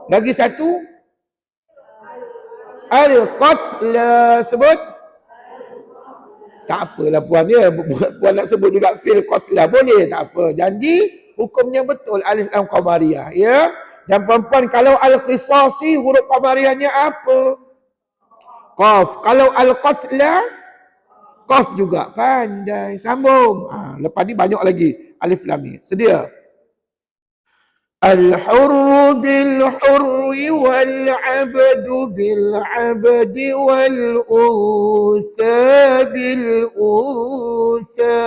Lagi satu. Al-qatla. Sebut. Tak apalah puan ya. Puan nak sebut juga fil qatla. Boleh, tak apa. Janji hukumnya betul alif lam qamariyah ya. Dan puan-puan kalau al-qisasi huruf qamariyahnya apa? Qaf. Kalau al-qatla qaf juga. Pandai. Sambung. Lepas ni banyak lagi alif lam ni. Sedia. Al-hurru bil-hurri wal-abdu bil-abdi wal-untha bil-untha.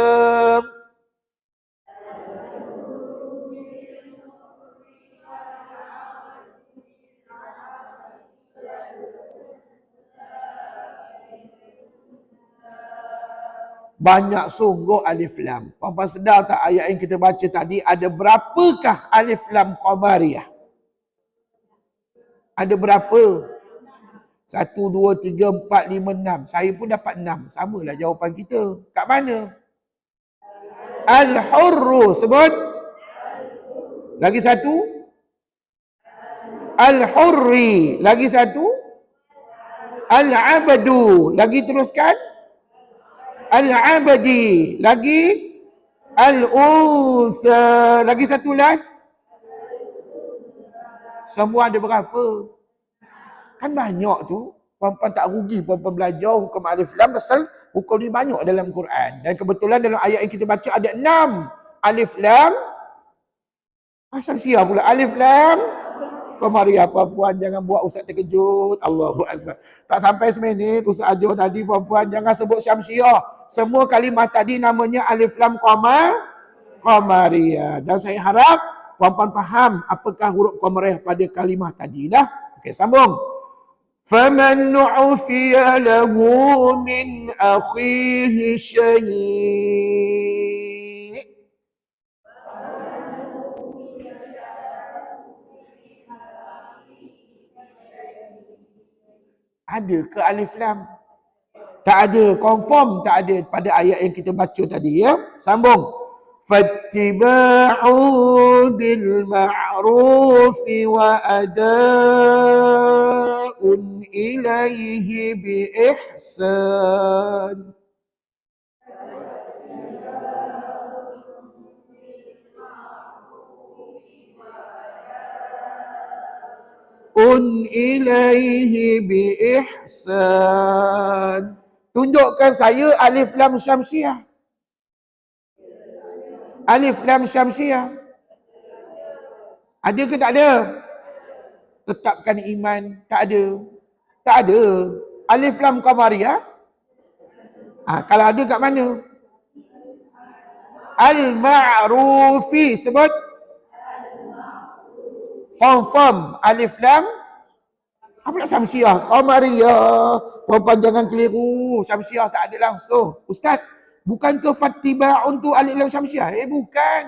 Banyak sungguh alif lam. Puan-puan sedar tak ayat yang kita baca tadi ada berapakah alif lam qamariyah? Ada berapa? 1, 2, 3, 4, 5, 6. Saya pun dapat 6. Samalah jawapan kita. Kat mana? Al-hurru. Sebut. Lagi satu. Al-hurri. Lagi satu. Al-abdu. Lagi teruskan. Al-abdi. Lagi al-untha. Lagi satu last. Semua ada berapa? Kan banyak tu. Puan-puan tak rugi puan-puan belajar hukum alif lam pasal hukum ni banyak dalam Quran. Dan kebetulan dalam ayat yang kita baca ada 6 alif lam. Syamsiah pula. Alif lam Komariah. Puan-puan jangan buat Ustaz terkejut. Allahu Akbar. Tak sampai seminit Ustaz ajar tadi, puan-puan jangan sebut Syamsiah. Semua kalimah tadi namanya alif lam Komariah. Dan saya harap puan-puan faham apakah huruf Komariah pada kalimah tadi dah. Okey, sambung. فَمَنْ عُفِيَ لَهُ مِنْ أَخِيهِ شَيْءٍ. Ada ke alif lam? Tak ada, confirm tak ada pada ayat yang kita baca tadi ya. Sambung. Fattiba'u bil ma'ruf wa ada'un ilaihi bi ihsan. Ilaihi bi ihsan. Tunjukkan saya alif lam syamsiah. Alif lam syamsiah. Ada ke tak ada? Tetapkan iman. Tak ada. Tak ada. Alif lam qamariyah. Kalau ada kat mana? Al-ma'rufi. Sebut. Confirm. Alif lam. Apa nak syamsiah? Qamariyah. Perempuan jangan keliru. Syamsiah tak ada langsung. Ustaz, bukan ke fattiba'un tu alif lam syamsiah? Bukan.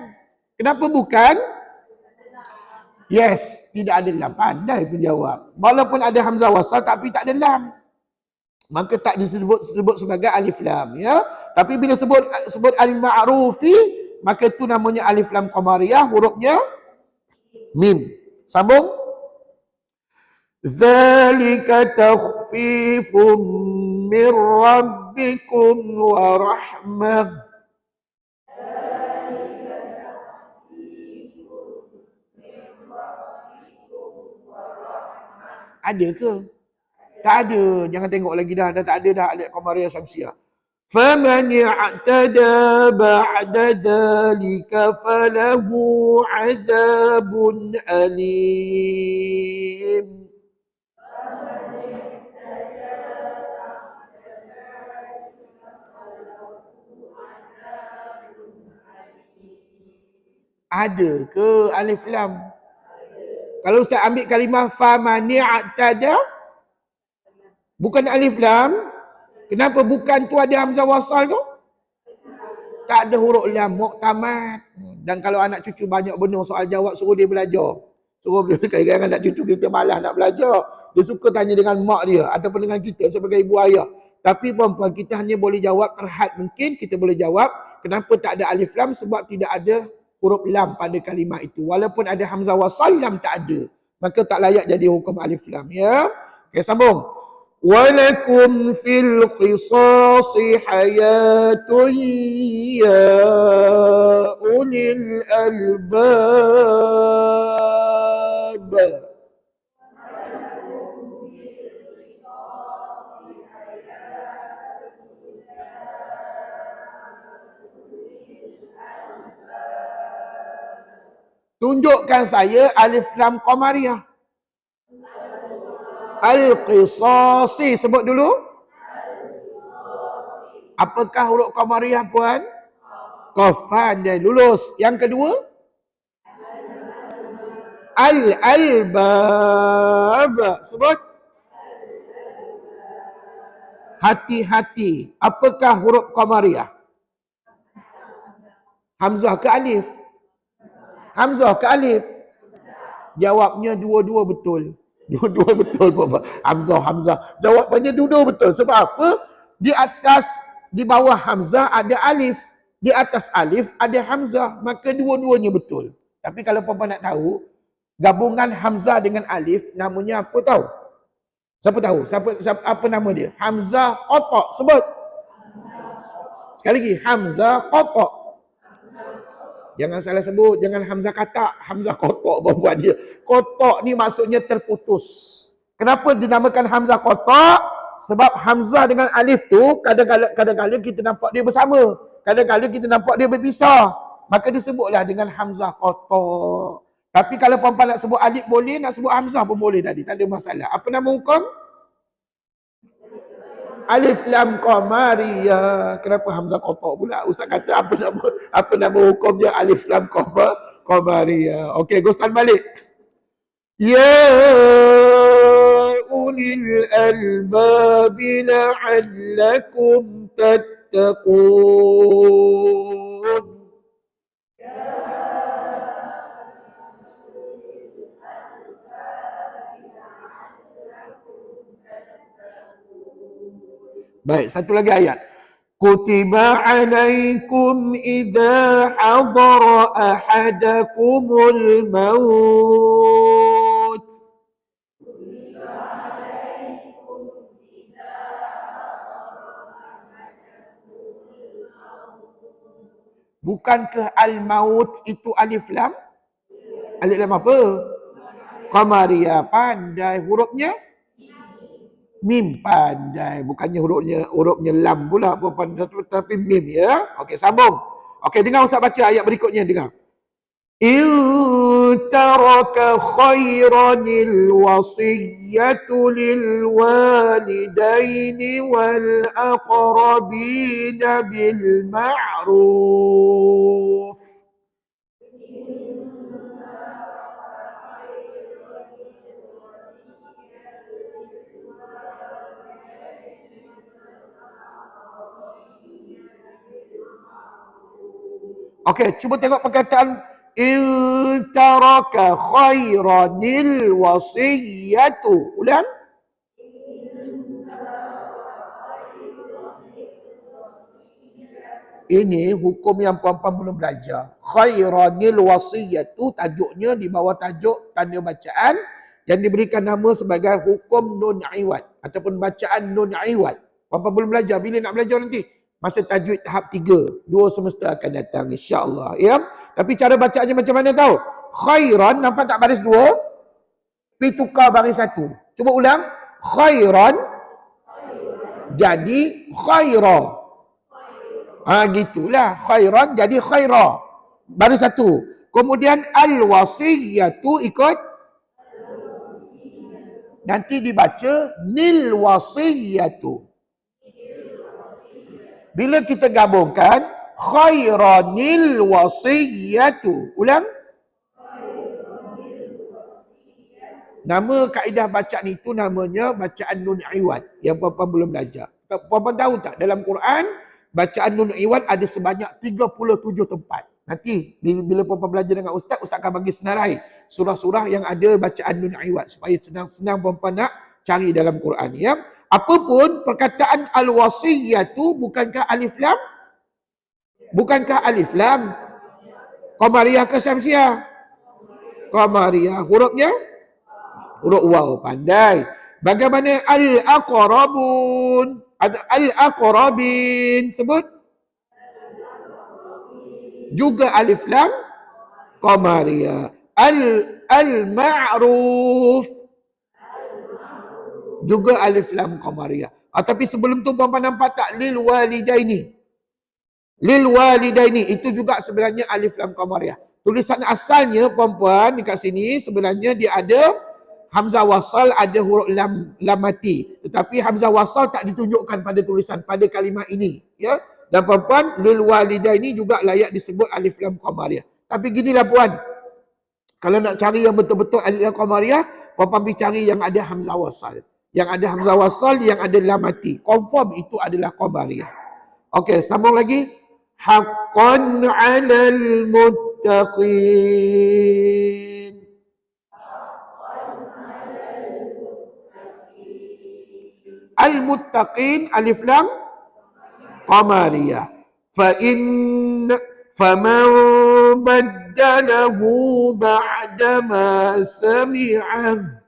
Kenapa bukan? Yes, tidak ada lam. Pandai pun jawab. Walaupun ada hamzah wasal tapi tak ada lam. Maka tak disebut sebagai alif lam ya. Tapi bila sebut al-ma'rufi, maka itu namanya alif lam qamariyah, hurufnya mim. Sambung. Dzalika takhfifun min rabbikum wa rahmah. Ada ke? Tak ada. Jangan tengok lagi dah. Dah tak ada dah alif qamariyah syamsiah. فَمَنْ اعْتَدَى بَعْدَ ذَلِكَ فَلَهُ عَذَابٌ أَلِيمٌ. Ada ke alif lam? Kalau Ustaz ambil kalimah faman i'tada, bukan alif lam. Kenapa bukan tu ada hamzah wasal tu? Tak ada huruf lam, muktamad. Dan kalau anak cucu banyak benar soal jawab, suruh dia belajar. Suruh dia, kadang-kadang anak cucu kita malas nak belajar. Dia suka tanya dengan mak dia ataupun dengan kita sebagai ibu ayah. Tapi perempuan kita hanya boleh jawab terhad mungkin kita boleh jawab. Kenapa tak ada alif lam? Sebab tidak ada huruf lam pada kalimah itu. Walaupun ada hamzah wasal, lam tak ada. Maka tak layak jadi hukum alif lam ya. Okey, sambung. Walakum fil qisasi hayatun ya ulil albab. Tunjukkan saya alif lam qamariyah. Al-qisasi. Sebut dulu. Apakah huruf qamariyah puan? Qaf. Pandai. Lulus. Yang kedua. Al-albab. Sebut. Hati-hati. Apakah huruf qamariyah? Hamzah ke alif? Hamzah ke alif? Jawabnya dua-dua betul. Dua-dua betul, Bapak. Hamzah. Jawapannya dua-dua betul. Sebab apa? Di atas, di bawah hamzah ada alif. Di atas alif ada hamzah. Maka dua-duanya betul. Tapi kalau Bapak nak tahu, gabungan hamzah dengan alif, namanya apa tahu? Siapa tahu? Siapa apa nama dia? Hamzah qata'. Sebut. Sekali lagi. Hamzah qata'. Jangan salah sebut, jangan hamzah kata, hamzah kotak buat dia. Kotak ni maksudnya terputus. Kenapa dinamakan hamzah kotak? Sebab hamzah dengan alif tu kadang-kadang kita nampak dia bersama, kadang-kadang kita nampak dia berpisah. Maka disebutlah dengan hamzah kotak. Tapi kalau perempuan nak sebut alif boleh, nak sebut hamzah pun boleh tadi. Tak ada masalah. Apa nama hukum? Alif lam qamariyah. Kenapa hamzah kotak pula? Ustaz kata apa nama hukum dia alif lam qamariyah. Okey, Gustan balik. Ya ulil albab la'allakum tattaqun. Baik, satu lagi ayat. Kutiba alaikum idza hadara ahadakumul maut. Bukankah al-maut itu alif lam? Alif lam apa? Qamariyah. Pandai hurufnya? Mim. Pandai. Bukannya hurufnya lam pula. Bukan satu tapi mim ya. Okey, sambung. Okey, dengar Ustaz baca ayat berikutnya, dengar. In taraka khairanil wasiyatu lil walidaini wal aqrabina bil ma'ruf. Okey, cuba tengok perkataan in taraka khairanil wasiyatu. Ulang. Ini hukum yang puan-puan belum belajar. Khairanil wasiyatu tajuknya di bawah tajuk tanda bacaan yang diberikan nama sebagai hukum nun iwad ataupun bacaan nun iwad. Puan-puan belum belajar, bila nak belajar nanti? Masa tajwid tahap 3, 2 semester akan datang insya-Allah ya. Tapi cara bacaannya macam mana tahu? Khairan, nampak tak baris 2? Pi tukar baris 1. Cuba ulang. Khairan jadi khaira. Gitulah. Khairan jadi khaira. Baris 1. Kemudian al-wasiyatu ikut. Nanti dibaca nil wasiyatu. Bila kita gabungkan khairanil wasiyatu. Ulang. Nama kaedah bacaan itu namanya bacaan nun iwad yang puan-puan belum belajar. Puan-puan tahu tak dalam Quran bacaan nun iwad ada sebanyak 37 tempat. Nanti bila puan-puan belajar dengan ustaz akan bagi senarai surah-surah yang ada bacaan nun iwad supaya senang puan-puan nak cari dalam Quran ya. Apapun perkataan al-wasiyatu bukankah alif lam? Bukankah alif lam? Qamariyah ke Syamsiah? Qamariyah. Hurufnya? Huruf waw. Pandai. Bagaimana al-aqrabun? Al-aqrabin. Sebut. Juga alif lam. Qamariyah. Al-ma'ruf. Juga alif lam qamariyah. Tapi sebelum tu puan-puan nampak tak? Lil walidaini. Lil walidaini. Itu juga sebenarnya alif lam qamariyah. Tulisan asalnya puan-puan dekat sini sebenarnya dia ada hamzah wasal, ada huruf lam mati. Tetapi hamzah wasal tak ditunjukkan pada tulisan pada kalimah ini, ya. Dan puan-puan lil walidaini juga layak disebut alif lam qamariyah. Tapi ginilah puan. Kalau nak cari yang betul-betul alif lam qamariyah, puan-puan pergi cari yang ada hamzah wasal. Yang ada hamzah wasal, yang ada lam mati. Confirm itu adalah qamariyah. Okey, sambung lagi. Haqqan 'alal muttaqin. Al-muttaqin alif lam qamariyah. Faman baddalahu ba'dama sami'ah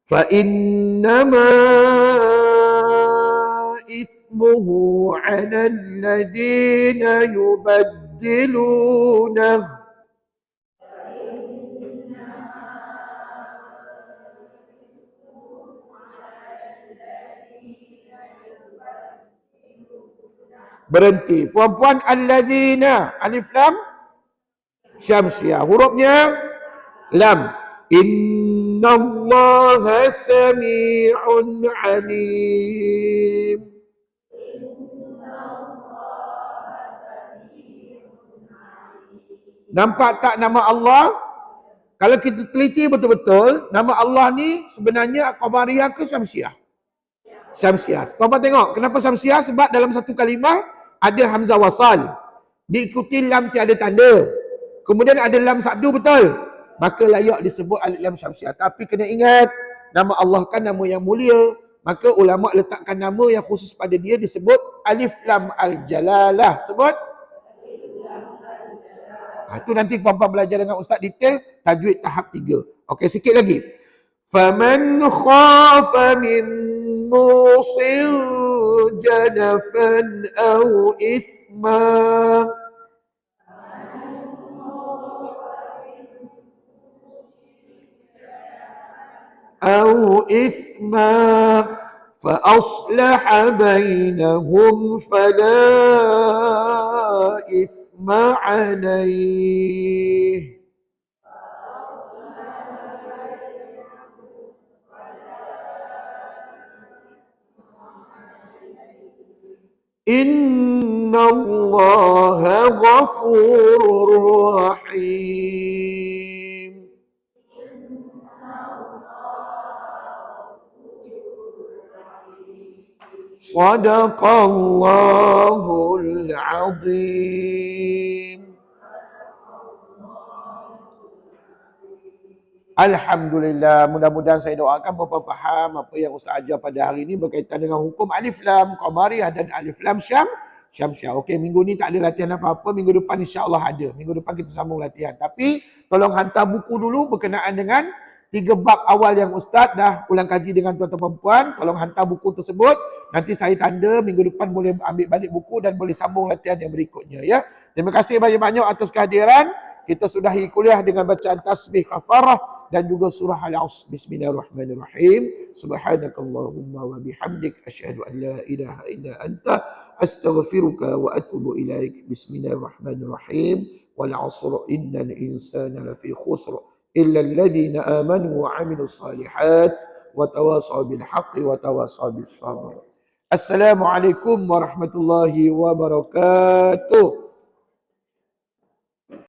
فإنما إثمه على الذين يبدلونه. berhenti. Puan-puan, alladzina, alif lam syamsiah, hurufnya lam. Innallaha sami'un alim. Nampak tak nama Allah? Kalau kita teliti betul-betul, nama Allah ni sebenarnya Qamariyah ke Syamsiah? Syamsiah. Tuan-tuan tengok, kenapa Syamsiah? Sebab dalam satu kalimah ada hamzah wasal. Diikuti lam tiada tanda. Kemudian ada lam sabdu, betul? Maka layak disebut alif lam Syamsiah. Tapi kena ingat, nama Allah kan nama yang mulia. Maka ulama letakkan nama yang khusus pada dia disebut alif lam al-jalalah. Sebut? Itu nanti puan-puan belajar dengan ustaz detail tajwid tahap 3. Okey, sikit lagi. Faman khafa min musil janafan aw ithma فأصلح بينهم فلا إثم عليه. إن الله غفور رحيم. صدق الله العظيم. Alhamdulillah, mudah-mudahan saya doakan puan-puan faham apa yang Ustaz ajar pada hari ini berkaitan dengan hukum alif lam qamariyah dan alif lam syamsiah. Okey, minggu ni tak ada latihan apa-apa, minggu depan insya-Allah ada. Minggu depan kita sambung latihan. Tapi tolong hantar buku dulu berkenaan dengan 3 bab awal yang Ustaz dah ulang kaji dengan tuan-tuan puan. Tolong hantar buku tersebut. Nanti saya tanda minggu depan boleh ambil balik buku dan boleh sambung latihan yang berikutnya, ya. Terima kasih banyak-banyak atas kehadiran. Kita sudahi kuliah dengan bacaan tasbih kafarah dan juga surah Al-Asr. Bismillahirrahmanirrahim. Subhanakallahumma wa bihamdik asyhadu an la ilaha illa anta astaghfiruka wa atubu ilaik. Bismillahirrahmanirrahim. Wal 'asr innal insana lafi khusr illa alladhina amanu wa 'amilus salihat wa tawasaw bil haqqi wa tawasaw bis sabr. Assalamualaikum warahmatullahi wabarakatuh.